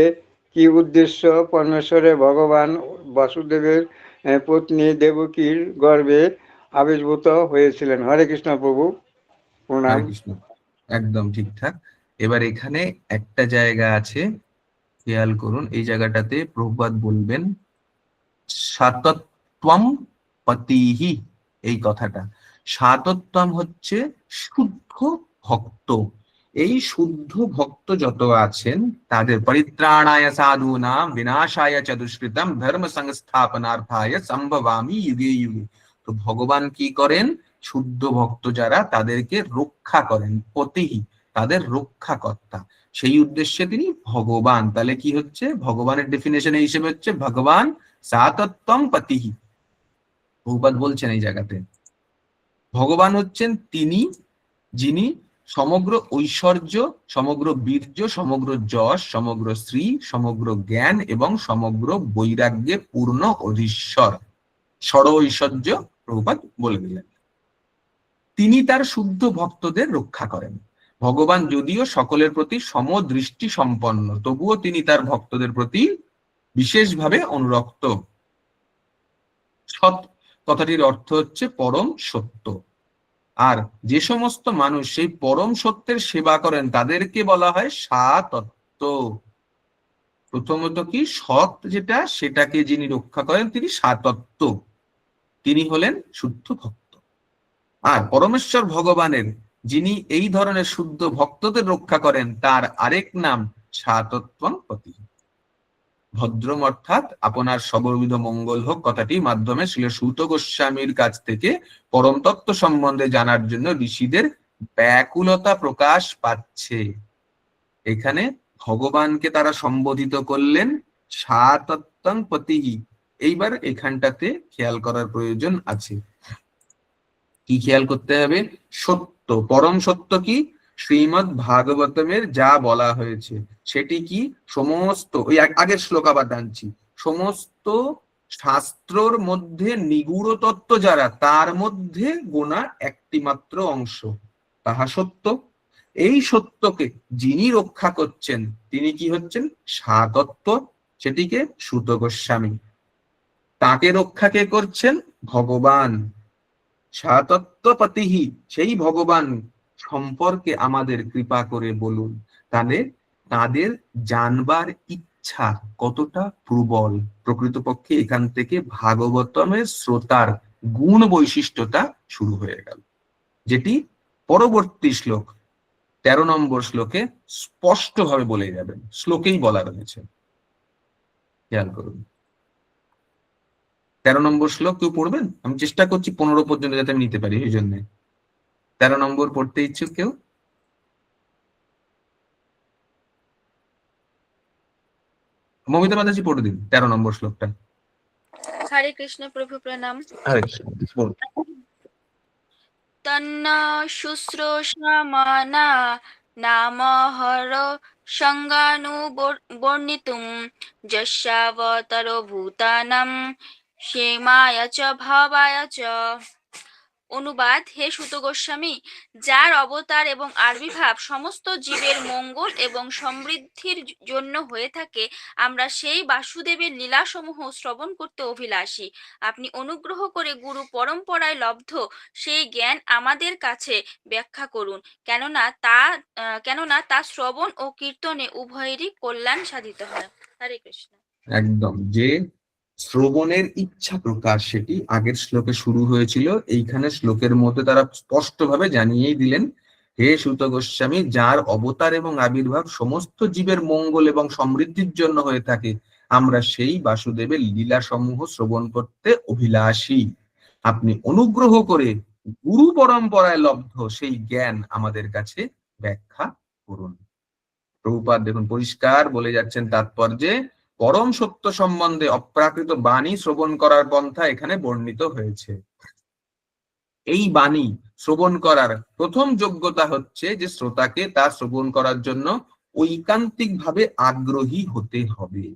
কি উদ্দেশ্য পরমেশ্বরে ভগবান বাসুদেবের পত্নী দেবকীর গর্ভে আবির্ভূত হয়েছিলেন। হরে কৃষ্ণ প্রভু, প্রণাম। হরে কৃষ্ণ। একদম ঠিকঠাক। এবার এখানে একটা জায়গা আছে, খেয়াল করুন। এই জায়গাটাতে প্রভুপাদ বলবেন সাতত্বম পতিহি। এই কথাটা, সাতত্বম হচ্ছে শুদ্ধ ভক্ত। এই শুদ্ধ ভক্ত যত আছেন তাদের পরিত্রাণায় সাধূনাম বিনাশায় চ দুষ্কৃতম ধর্ম সংস্থাপনার্থায় সম্ভবামি যুগে যুগে। তো ভগবান কি করেন? শুদ্ধ ভক্ত যারা, তাদেরকে রক্ষা করেন। পতিহি, তাদের রক্ষাকর্তা। সেই উদ্দেশ্যে তিনি ভগবান। তাহলে কি হচ্ছে? ভগবানের ডেফিনেশন হিসেবে হচ্ছে ভগবান সাতত্বম পতিহি। প্রভুপাদ বলছেন এই জায়গাতে ভগবান হচ্ছেন তিনি যিনি সমগ্র ঐশ্বর্য, সমগ্র বীর্য, সমগ্র যশ, সমগ্র শ্রী, সমগ্র জ্ঞান এবং সমগ্র বৈরাগ্যে পূর্ণ অধীশ্বর। ষড় ঐশ্বর্য প্রভুপাদ বলে দিলেন। তিনি তার শুদ্ধ ভক্তদের রক্ষা করেন। ভগবান যদিও সকলের প্রতি সমদৃষ্টি সম্পন্ন, তবুও তিনি তার ভক্তদের প্রতি বিশেষভাবে অনুরক্ত। সৎ কথাটির অর্থ হচ্ছে পরম সত্য। আর যে সমস্ত মানুষ সেই পরম সত্যের সেবা করেন তাদেরকে বলা হয় সাতত্ব। প্রথমত কি সৎ যেটা, সেটাকে যিনি রক্ষা করেন তিনি সাতত্ব, তিনি হলেন শুদ্ধ ভক্ত। আর পরমেশ্বর ভগবানের যিনি এই ধরনের শুদ্ধ ভক্তদের রক্ষা করেন তার আরেক নাম সাতত্বং পতি। ভদ্রম অর্থাৎ আপনার সর্ববিধ মঙ্গল হোক কথাটির মাধ্যমে শ্রী সূত গোস্বামীর কাছ থেকে পরম তত্ত্ব সম্বন্ধে জানার জন্য ঋষিদের ব্যাকুলতা প্রকাশ পাচ্ছে। এখানে ভগবানকে তারা সম্বোধিত করলেন সাতত্বং পতিহি। এইবার এখানটাতে খেয়াল করার প্রয়োজন আছে। কি খেয়াল করতে হবে? সত্য, পরম সত্য কি? শ্রীমদ্ ভাগবতমের যা বলা হয়েছে সেটি কি? সমস্ত, ওই আগের শ্লোক আবার টানছি, সমস্ত শাস্ত্রর মধ্যে নিগূঢ় তত্ত্ব যারা, তার মধ্যে গোনা একটি মাত্র অংশ, তাহা সত্য। এই সত্যকে যিনি রক্ষা করছেন তিনি কি হচ্ছেন? সাতত্ব। সেটিকে সূত গোস্বামী। তাকে রক্ষা কে করছেন? ভগবান। সাতত্বপতিহি, সেই ভগবান সম্পর্কে আমাদের কৃপা করে বলুন। তাদের জানবার ইচ্ছা কতটা প্রবল। প্রকৃতপক্ষে এখান থেকে ভাগবতমের শ্রোতার গুণ বৈশিষ্ট্যটা শুরু হয়ে গেল, যেটি পরবর্তী শ্লোক 13 নম্বর শ্লোকে স্পষ্টভাবে বলে যাবেন। শ্লোকেই বলা রয়েছে, খেয়াল করুন। 13 নম্বর শ্লোক কেউ পড়বেন? আমি চেষ্টা করছি 15 পর্যন্ত যাতে আমি নিতে পারি, এই জন্য 13 নম্বর পড়তে ইচ্ছুক কেউ? মমিতা মাতাজি পড়ে দিন 13 নম্বর শ্লোকটা। হরে কৃষ্ণ প্রভু, প্রণাম। হরে কৃষ্ণ। বলুন। তন্ন শুশ্রূষমানা নামহর সঙ্গানুবর্ণিতুম যস্যাবতরো ভূতানাং ক্ষেমায় চ ভবায় চ। অনুবাদ: হে সূত গোস্বামী, যার অবতার এবং আবির্ভাব সমস্ত জীবের মঙ্গল এবং সমৃদ্ধির জন্য হয়ে থাকে, আমরা সেই বাসুদেবের লীলাসমূহ শ্রবণ করতে অভিলাষী। আপনি অনুগ্রহ করে গুরু পরম্পরায় লব্ধ সেই জ্ঞান আমাদের কাছে ব্যাখ্যা করুন, কেননা তা শ্রবণ ও কীর্তনে উভয়েরই কল্যাণ সাধিত হয়। হরে কৃষ্ণ। একদম, যে শ্রবণের ইচ্ছা প্রকাশ সেটি আগের শ্লোকে শুরু হয়েছিল, এইখানে শ্লোকের মধ্যে তারা স্পষ্টভাবে জানিয়েই দিলেন, হে সূত গোস্বামী, যার অবতার এবং আবির্ভাব সমস্ত জীবের মঙ্গল এবং সমৃদ্ধির জন্য হয়ে থাকে, আমরা সেই বাসুদেবের লীলা সমূহ শ্রবণ করতে অভিলাষী। আপনি অনুগ্রহ করে গুরু পরম্পরায় লব্ধ সেই জ্ঞান আমাদের কাছে ব্যাখ্যা করুন। প্রভুপাদ দেখুন পরিষ্কার বলে যাচ্ছেন তাৎপর্যে, পরম সত্য সম্বন্ধে অপ্রাকৃত বাণী শ্রবণ করার পন্থা এখানে বর্ণিত হয়েছে। এই বাণী শ্রবণ করার প্রথম যোগ্যতা হচ্ছে যে শ্রোতাকে তা শ্রবণ করার জন্য ঐকান্তিক ভাবে আগ্রহী হতে হবে,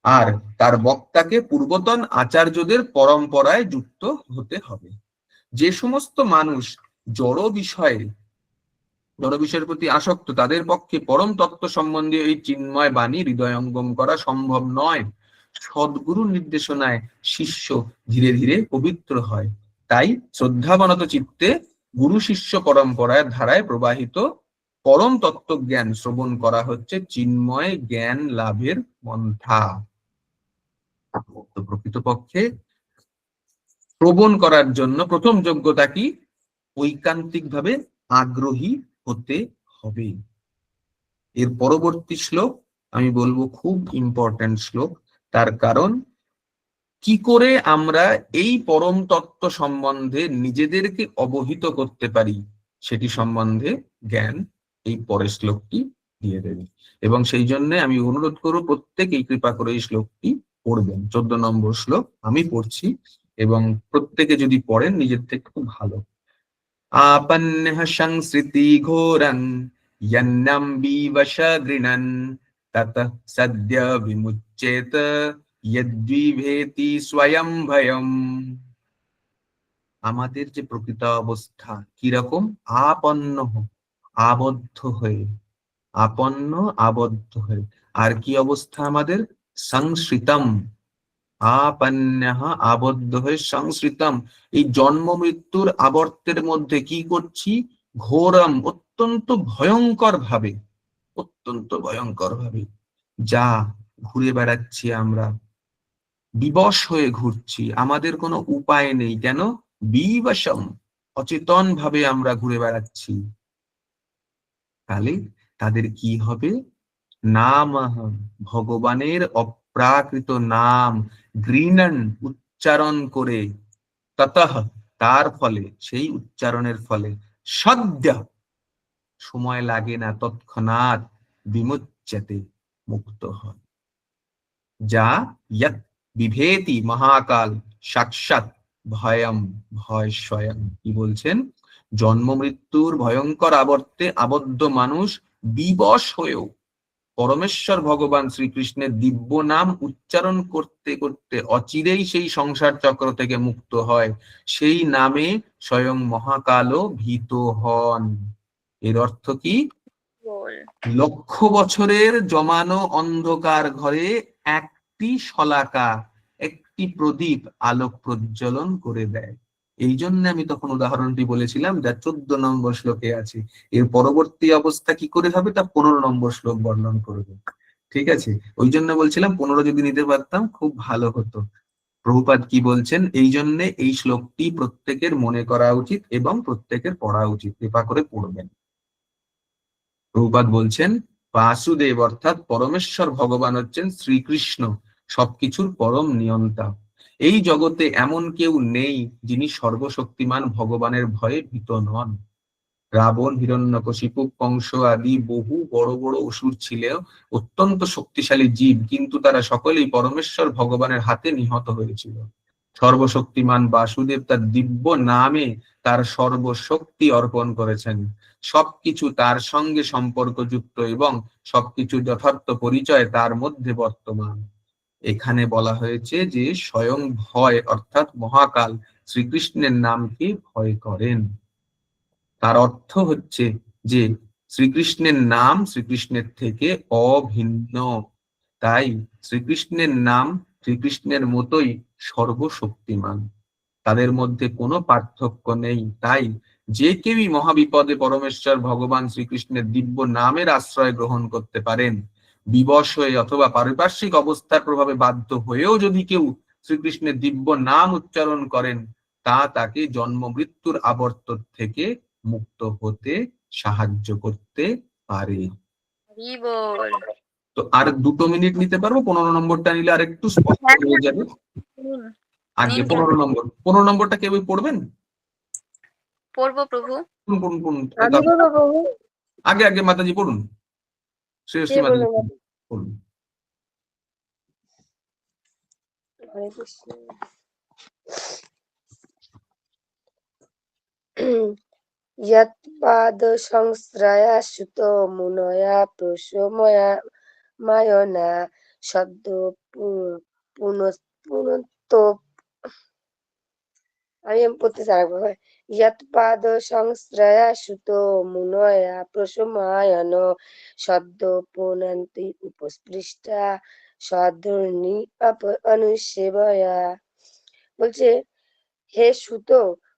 আর তার বক্তাকে পূর্বতন আচার্যদের পরম্পরায় যুক্ত হতে হবে। যে সমস্ত মানুষ জড় বিষয়ের প্রতি আসক্ত, তাদের পক্ষে পরম তত্ত্ব সম্বন্ধীয় এই চিন্ময় বাণী হৃদয়ঙ্গম করা সম্ভব নয়। সদ্গুরুর নির্দেশনায় শিষ্য ধীরে ধীরে পবিত্র হয়। তাই শ্রদ্ধাবনত চিত্তে গুরু শিষ্য পরম্পরায় ধারায় প্রবাহিত পরম তত্ত্ব জ্ঞান শ্রবণ করা হচ্ছে চিন্ময় জ্ঞান লাভের পন্থা। তো প্রকৃতপক্ষে শ্রবণ করার জন্য প্রথম যোগ্যতা কি? ঐকান্তিক ভাবে আগ্রহী হতে হবে। এর পরবর্তী শ্লোক আমি বলবো খুব ইম্পর্টেন্ট শ্লোক, তার কারণ কি করে আমরা এই পরম তত্ত্ব সম্বন্ধে নিজেদেরকে অবহিত করতে পারি সেটি সম্বন্ধে জ্ঞান এই পরের শ্লোকটি দিয়ে দেবে। এবং সেই জন্য আমি অনুরোধ করব প্রত্যেকেই কৃপা করে এই শ্লোকটি পড়বেন। 14 নম্বর শ্লোক আমি পড়ছি, এবং প্রত্যেকে যদি পড়েন নিজের থেকে খুব ভালো। আপন্নঃ সংসৃতি ঘোরং যন্নম বিবশ গৃণন ততঃ সদ্য বিমুচ্যেত যদ্বিভেতি স্বয়ং ভয়ম। আমাদের যে প্রকৃত অবস্থা কিরকম? আপন্ন, আবদ্ধ হয়ে, আপন্ন আবদ্ধ হয়ে। আর কি অবস্থা আমাদের? সংসৃতম, আপন্নঃ আবদ্ধ হয়ে, সংসৃতম এই জন্ম মৃত্যুর আবর্তের মধ্যে কি করছি? ঘোরম, অত্যন্ত ভয়ঙ্কর ভাবে, অত্যন্ত ভয়ঙ্কর ভাবে যা ঘুরে বেড়াচ্ছি আমরা, বিবশ হয়ে ঘুরছি, আমাদের কোনো উপায় নেই। কেন? বিবশম, অচেতন ভাবে আমরা ঘুরে বেড়াচ্ছি। তাহলে তাদের কি হবে? নাম, ভগবানের অপ্রাকৃত নাম গৃণন, উচ্চারণ করে, ততঃ তার ফলে, সেই উচ্চারণের ফলে, সদ্য সময় লাগে না, তৎক্ষণাৎ বিমুচ্যতে মুক্ত হয়। যা ইয়ৎ বিভেতি মহাকাল সাক্ষাৎ ভয়ম, ভয় স্বয়ং। কি বলছেন? জন্ম মৃত্যুর ভয়ঙ্কর আবর্তে আবদ্ধ মানুষ বিবশ হয়েও পরমেশ্বর ভগবান শ্রীকৃষ্ণের দিব্য নাম উচ্চারণ করতে করতে অচিরেই সেই সংসার চক্র থেকে মুক্ত হয়। সেই নামে স্বয়ং মহাকালও ভীত হন। এর অর্থ কি? লক্ষ বছরের জমানো অন্ধকার ঘরে একটি শলাকা, একটি প্রদীপ আলোক প্রজ্বলন করে দেয়। এই জন্য আমি তখন উদাহরণটি বলেছিলাম যা 14 নম্বর শ্লোকে আছে। এর পরবর্তী অবস্থা কি করে হবে তা 15 নম্বর শ্লোক বর্ণন করবে। ঠিক আছে, ওই জন্য বলছিলাম 15 যদি নিতে পারতাম খুব ভালো হতো। প্রভুপাদ কি বলছেন? এই জন্য এই শ্লোকটি প্রত্যেকের মনে করা উচিত এবং প্রত্যেকের পড়া উচিত। কৃপা করে পড়বেন। প্রভুপাদ বলছেন বাসুদেব অর্থাৎ পরমেশ্বর ভগবান হচ্ছেন শ্রীকৃষ্ণ, সবকিছুর পরম নিয়ন্তা। এই জগতে এমন কেউ নেই যিনি সর্বশক্তিমান ভগবানের ভয়ে ভীত নন। রাবণ, হিরণ্যকশিপু, কংস আদি বহু বড় বড় অসুর ছিলেন অত্যন্ত শক্তিশালী জীব, কিন্তু তারা সকলেই পরমেশ্বর ভগবানের হাতে নিহত হয়েছিল। সর্বশক্তিমান বাসুদেব তার দিব্য নামে তার সর্বশক্তি অর্পণ করেছেন। সবকিছু তার সঙ্গে সম্পর্কযুক্ত এবং সবকিছু যথার্থ পরিচয় তার মধ্যে বর্তমান। এখানে বলা হয়েছে যে স্বয়ং ভয় অর্থাৎ মহাকাল শ্রীকৃষ্ণের নামকে ভয় করেন। তার অর্থ হচ্ছে যে শ্রীকৃষ্ণের নাম শ্রীকৃষ্ণের থেকে অভিন্ন। তাই শ্রীকৃষ্ণের নাম শ্রীকৃষ্ণের মতোই সর্বশক্তিমান, তাদের মধ্যে কোনো পার্থক্য নেই। তাই যে কেউই মহাবিপদে পরমেশ্বর ভগবান শ্রীকৃষ্ণের দিব্য নামের আশ্রয় গ্রহণ করতে পারেন। বিবশ হয়ে অথবা পারিপার্শ্বিক অবস্থার প্রভাবে বাধ্য হয়েও যদি কেউ শ্রীকৃষ্ণের দিব্য নাম উচ্চারণ করেন, তা তাকে জন্ম মৃত্যুর আবর্ত থেকে মুক্ত হতে সাহায্য করতে পারে। তো আর 2 মিনিট নিতে পারবো? 15 নম্বরটা নিলে আর একটু স্পষ্ট হয়ে যাবে। আগে 15 নম্বরটা কেউ পড়বেন? পড়বো প্রভু। পড়ুন পড়ুন পড়ুন। আমি বলবো প্রভু, আগে আগে মাতাজি পড়ুন, শ্রেয়শ্রী কে মাতাজি বলবো? পড়ুন। হরে কৃষ্ণ। यत् पादसंश्रया सुतो मुनया प्रशमया मायना शब्द पुनस्तो আমি পড়তে চাইবো। यत् पादसंश्रया सुतो मुनया प्रशमयन शब्द पुनन्ति उपस्पृष्टा সাধুর্নি অনুসেবয়া। বলছে, হে সুত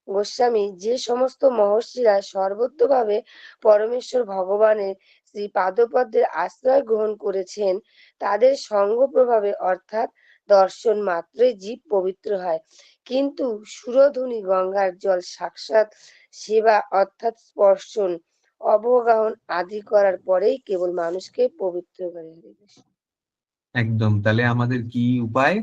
গোস্বামী, যে সমস্ত মহর্ষিরা সর্বতোভাবে পরমেশ্বর ভগবানের শ্রী পাদপদ্মের আশ্রয় গ্রহণ করেছেন, তাদের সঙ্গ প্রভাবে অর্থাৎ দর্শন মাত্রই জীব পবিত্র হয়। কিন্তু সুরধুনী গঙ্গার জল সাক্ষাৎ সেবা অর্থাৎ স্পর্শন, অবগাহন আদি করার পরেই কেবল মানুষকে পবিত্র করে। একদম। তাহলে আমাদের কি উপায়?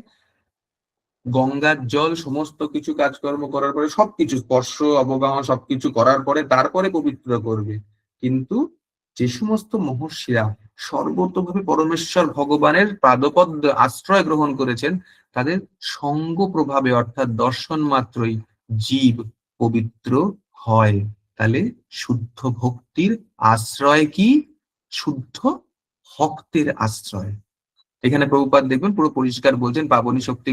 গঙ্গার জল সমস্ত কিছু কাজকর্ম করার পরে, সবকিছু স্পর্শ অবগাহন সবকিছু করার পরে তারপরে পবিত্র করবে। কিন্তু যে সমস্ত মহর্ষিরা সর্বতোভাবে পরমেশ্বর ভগবানের পাদপদ্ম আশ্রয় গ্রহণ করেছেন, তাদের সঙ্গ প্রভাবে অর্থাৎ দর্শন মাত্রই জীব পবিত্র হয়। তাহলে শুদ্ধ ভক্তির আশ্রয় কি? শুদ্ধ ভক্তের আশ্রয়। এখানে প্রভুপাদ দেখবেন পুরো পরিষ্কার বলছেন, পাবনী শক্তি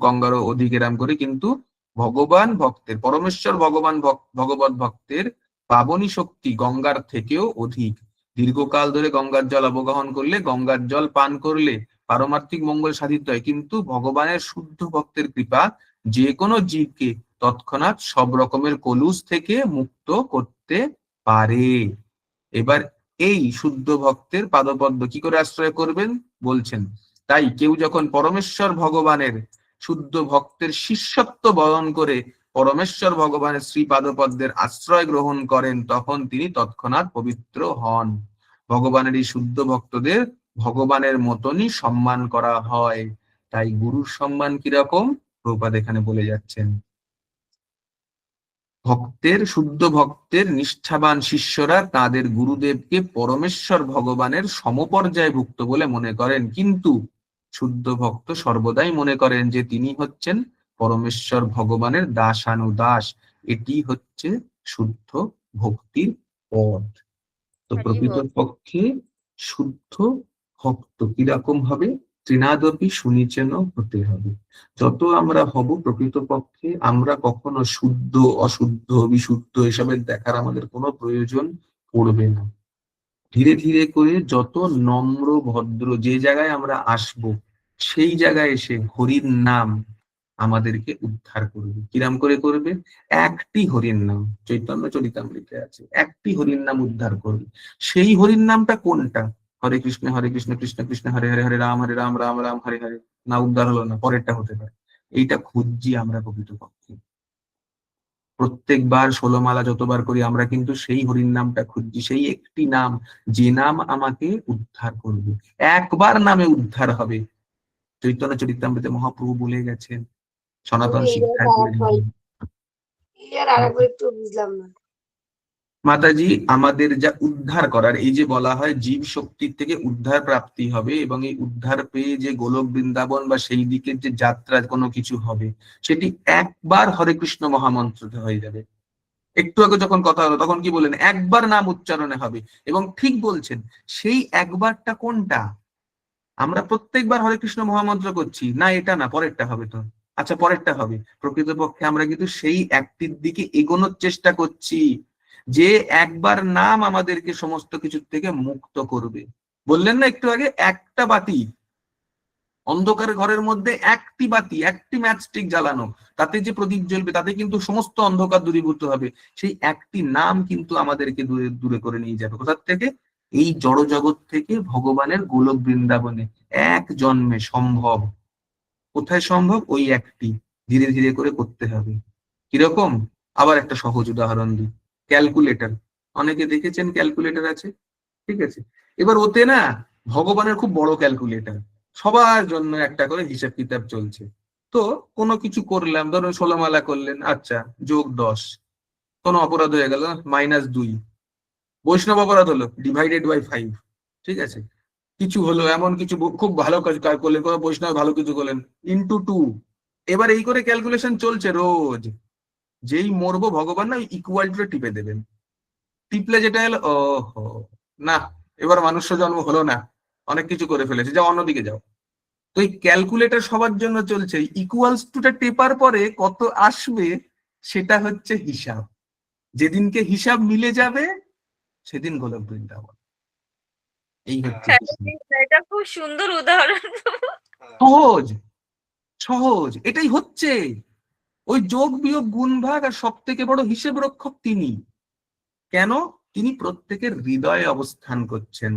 গঙ্গারও অধিকেরাম করে, কিন্তু ভগবান ভক্তের, পরমেশ্বর ভগবত ভক্তের পাবনী শক্তি গঙ্গার থেকেও অধিক। দীর্ঘকাল ধরে গঙ্গার জল অবগাহন করলে, গঙ্গার জল পান করলে পারমার্থিক মঙ্গল সাধিত হয়, কিন্তু ভগবানের শুদ্ধ ভক্তের কৃপা যে কোনো জীবকে তৎক্ষণাৎ সব রকমের কলুষ থেকে মুক্ত করতে পারে। এবার এই শুদ্ধ ভক্তের পাদপদ্ম কি করে আশ্রয় করবেন বলছেন। তাই কেউ যখন পরমেশ্বর ভগবানের শুদ্ধ ভক্তের শিষ্যত্ব বরণ করে পরমেশ্বর ভগবানের শ্রী পাদপদ্মের আশ্রয় গ্রহণ করেন, তখন তিনি তৎক্ষণাৎ পবিত্র হন। ভগবানের এই শুদ্ধ ভক্তদের ভগবানের মতনই সম্মান করা হয়। তাই গুরুর সম্মান কিরকম প্রভুপাদ এখানে বলে যাচ্ছেন। শুদ্ধ ভক্তের নিষ্ঠাবান শিষ্যরা তাদের গুরুদেবকে পরমেশ্বর ভগবানের সমপর্যায়ভুক্ত বলে মনে করেন, কিন্তু শুদ্ধ ভক্ত সর্বদাই মনে করেন যে তিনি হচ্ছেন পরমেশ্বর ভগবানের দাসানুদাস। এটি হচ্ছে শুদ্ধ ভক্তির পথ। তো প্রকৃতপক্ষে শুদ্ধ ভক্ত কিরকম হবে? তৃণাদপি সুনিচেন হতে হবে। যত আমরা হব প্রকৃতপক্ষে আমরা কখনো শুদ্ধ অশুদ্ধ বিশুদ্ধ এসবের দেখার আমাদের কোনো প্রয়োজন পড়বে না। ধীরে ধীরে করে যত নম্র ভদ্র যে জায়গায় আমরা আসব, সেই জায়গায় এসে হরির নাম আমাদেরকে উদ্ধার করবে। কিরাম করে করবে? একটি হরির নাম, চৈতন্য চরিতামৃতে আছে, একটি হরির নাম উদ্ধার করবে। সেই হরির নামটা কোনটা? হরে কৃষ্ণ কৃষ্ণ কৃষ্ণ হরে হরে, হরে রাম রাম রাম হরে হরে। না, উদ্ধার হলো না, পরেরটা হতে পারে। এইটা খুঁজছি আমরা প্রকৃতপক্ষে। প্রত্যেকবার 16 মালা যতবার করি আমরা কিন্তু সেই হরির নামটা খুঁজছি, সেই একটি নাম যে নাম আমাকে উদ্ধার করবে। একবার নামে উদ্ধার হবে। চৈতন্য চরিতামৃতে মহাপ্রভু বলে গেছেন, সনাতন শিক্ষায় একটু বুঝলাম না মাতাজি। আমাদের যা উদ্ধার করার, এই যে বলা হয় জীব শক্তির থেকে উদ্ধার প্রাপ্তি হবে, এবং এই উদ্ধার পেয়ে যে গোলক বৃন্দাবন বা সেই দিকের যে যাত্রা কোনো কিছু হবে, সেটি একবার হরে কৃষ্ণ মহামন্ত্রতে হয়ে যাবে। একটু আগে যখন কথা হলো তখন কি বললেন? একবার নাম উচ্চারণে হবে। এবং ঠিক বলছেন, সেই একবারটা কোনটা? আমরা প্রত্যেকবার হরে কৃষ্ণ মহামন্ত্র করছি না, এটা না, পরেরটা হবে। তো আচ্ছা, পরেরটা হবে। প্রকৃতপক্ষে আমরা কিন্তু সেই একটির দিকে এগোনোর চেষ্টা করছি, যে একবার নাম আমাদেরকে সমস্ত কিছুর থেকে মুক্ত করবে। বললেন না একটু আগে, একটা বাতি, অন্ধকার ঘরের মধ্যে একটি বাতি, একটি ম্যাচস্টিক জ্বালানো, তাতে যে প্রদীপ জ্বলবে তাতে কিন্তু সমস্ত অন্ধকার দূরীভূত হবে। সেই একটি নাম কিন্তু আমাদেরকে দূরে দূরে করে নিয়ে যাবে। কোথা থেকে? এই জড় জগৎ থেকে ভগবানের গোলক বৃন্দাবনে এক জন্মে সম্ভব। কোথায় সম্ভব? ওই একটি। ধীরে ধীরে করে করতে হবে। কিরকম? আবার একটা সহজ উদাহরণ দিই, ক্যালকুলেটর। অনেকে দেখেছেন ক্যালকুলেটর আছে, ঠিক আছে? এবার ওতে না ভগবানের খুব বড় ক্যালকুলেটর, সবার জন্য একটা করে হিসাব কিতাব চলছে। তো কোনো কিছু করলাম, ধরুন 16 মালা করলেন, আচ্ছা যোগ 10 কোনো অপরাধ হয়ে গেল -2, বৈষ্ণব অপরাধ হলো /5, ঠিক আছে, কিছু হলো এমন কিছু খুব ভালো কাজ করলেন, কোনো বৈষ্ণব ভালো কিছু করলেন ×2। এবার এই করে ক্যালকুলেশন চলছে রোজ, যেই মরবো ভগবান না ইকুয়াল টু টিপে দেবেন, টিপলে যেটা এলো ওহো না, এবার মানুষ্য জন্ম হলো না, অনেক কিছু করে ফেলেছে, যাও অন্যদিকে যাও। তো এই ক্যালকুলেটর সবার জন্য চলছে, ইকুয়ালস টুটা টেপার পরে কত আসবে সেটা হচ্ছে হিসাব, যেদিনকে হিসাব মিলে যাবে সেদিন গোলক বৃন্দাবন। এই হচ্ছে এটা খুব সুন্দর উদাহরণ। সহজ সহজ, এটাই হচ্ছে। ওই যোগ বিয়োগ গুণ ভাগ আর সব থেকে বড় হিসেব রক্ষক তিনি। কেন? তিনি প্রত্যেকের হৃদয়ে অবস্থান করছেন,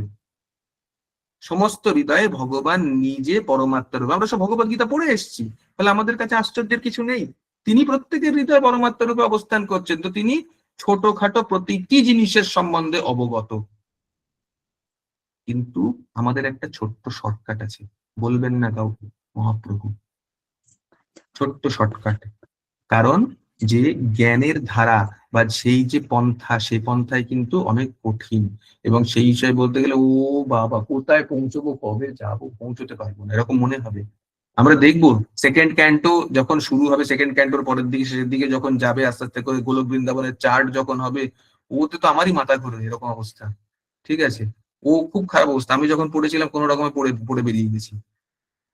সমস্ত হৃদয়ে ভগবান নিজে পরমাত্মা রূপে। আমরা সব ভগবদ গীতা পড়ে এসেছি, তাহলে আমাদের কাছে আশ্চর্যের কিছু নেই। তিনি প্রত্যেকের হৃদয়ে পরমাত্মা রূপে অবস্থান করছেন, তো তিনি ছোটখাটো প্রতিটি জিনিসের সম্বন্ধে অবগত। কিন্তু আমাদের একটা ছোট্ট শর্টকাট আছে, বলবেন না কাউকে মহাপ্রভু, ছোট্ট শর্টকাট। কারণ যে জ্ঞানের ধারা বা সেই যে পন্থা, সেই পন্থায় কিন্তু অনেক কঠিন, এবং সেই হিসাবে বলতে গেলে ও বাবা কোথায় পৌঁছবো, কবে যাবো, পৌঁছতে পারবো না এরকম মনে হবে। আমরা দেখবো সেকেন্ড ক্যান্টো যখন শুরু হবে, সেকেন্ড ক্যান্টোর পরের দিকে শেষের দিকে যখন যাবে আস্তে আস্তে করে গোলক বৃন্দাবনের চার্ট যখন হবে, ওতে তো আমারই মাথা ঘুরে এরকম অবস্থা, ঠিক আছে, ও খুব খারাপ অবস্থা। আমি যখন পড়েছিলাম কোনো রকমে পড়ে বেরিয়ে গেছি।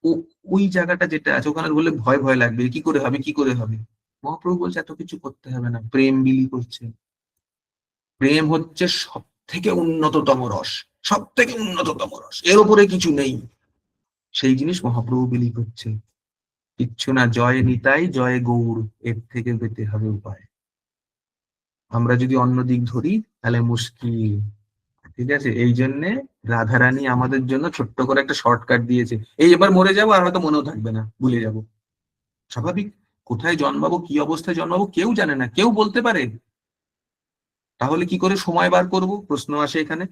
ও ওই জায়গাটা যেটা আছে ওখানে বললে ভয় ভয় লাগবে, কি করে হবে কি করে হবে। মহাপ্রভু বলছে এত কিছু করতে হবে না, প্রেম বিলি করছে। প্রেম হচ্ছে সব থেকে উন্নততম রস, সব থেকে উন্নততম রস, এর উপরে কিছু নেই। সেই জিনিস মহাপ্রভু বিলি করছে, কিচ্ছু না, জয় নিতাই জয় গৌর, এর থেকে পেতে হবে উপায়। আমরা যদি অন্য দিক ধরি তাহলে মুশকিল, ঠিক আছে। এই জন্যে রাধারানী আমাদের জন্য ছোট্ট করে একটা শর্টকাট দিয়েছে, এই এবার মরে যাবো আর হয়তো মনেও থাকবে না, ভুলে যাব, স্বাভাবিক। কোথায় জন্মাবো, কি অবস্থায় জন্মাবো কেউ জানে না, কেউ বলতে পারে। তাহলে কি করে সময় বার করব, প্রশ্ন আসে এখানে।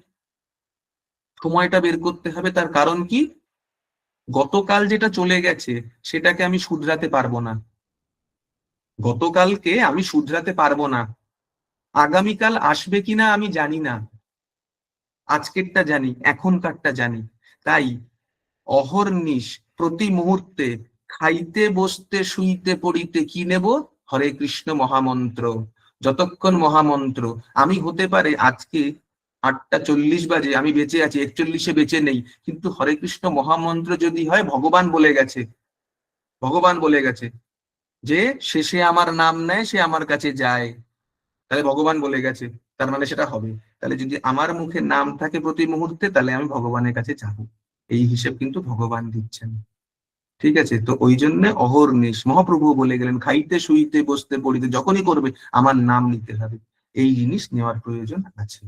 সময়টা বের করতে হবে, তার কারণ কি, গতকাল যেটা চলে গেছে সেটাকে আমি শুধরাতে পারবো না, গতকালকে আমি শুধরাতে পারবো না, আগামীকাল আসবে কিনা আমি জানি না, আজকেরটা জানি, এখনকারটা জানি। তাই অহর্নিশ প্রতি মুহূর্তে খাইতে বসতে শুইতে পড়িতে কি নেব, হরে কৃষ্ণ মহামন্ত্র। যতক্ষণ মহামন্ত্র, আমি হতে পারে আজকে 8:40 বাজে আমি বেঁচে আছি, 41-এ বেঁচে নেই, কিন্তু হরে কৃষ্ণ মহামন্ত্র যদি হয়, ভগবান বলে গেছে, ভগবান বলে গেছে যে শেষে আমার নাম নেয় সে আমার কাছে যায়, তাহলে ভগবান বলে গেছে, তার মানে সেটা হবে। তাহলে যদি আমার মুখে নাম থাকে প্রতি মুহূর্তে, তাহলে আমি ভগবানের কাছে যাব, এই হিসেব কিন্তু ভগবান দিচ্ছেন, ঠিক আছে। তো ওই জন্য অহর্নিশ মহাপ্রভু বলে গেলেন, খাইতে শুইতে বসতে পড়িতে যখনই করবে আমার নাম নিতে হবে, এই জিনিস নেওয়ার প্রয়োজন আছে।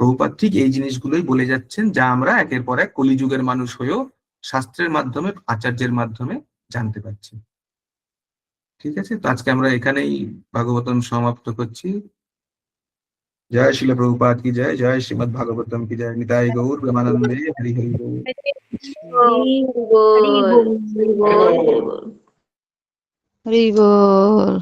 প্রভুপাদ ঠিক এই জিনিসগুলোই বলে যাচ্ছেন, যা আমরা একের পর এক কলিযুগের মানুষ হয়েও শাস্ত্রের মাধ্যমে, আচার্যের মাধ্যমে জানতে পারছি, ঠিক আছে। তো আজকে আমরা এখানেই ভাগবতম সমাপ্ত করছি। জয় শিল প্রভুপাদ কি জয়, জয় শ্রীমদ ভাগবতম কি জয়, নিতাই গৌর প্রেমানন্দে, হরি হরি গৌর। হরি বল। হরি বল।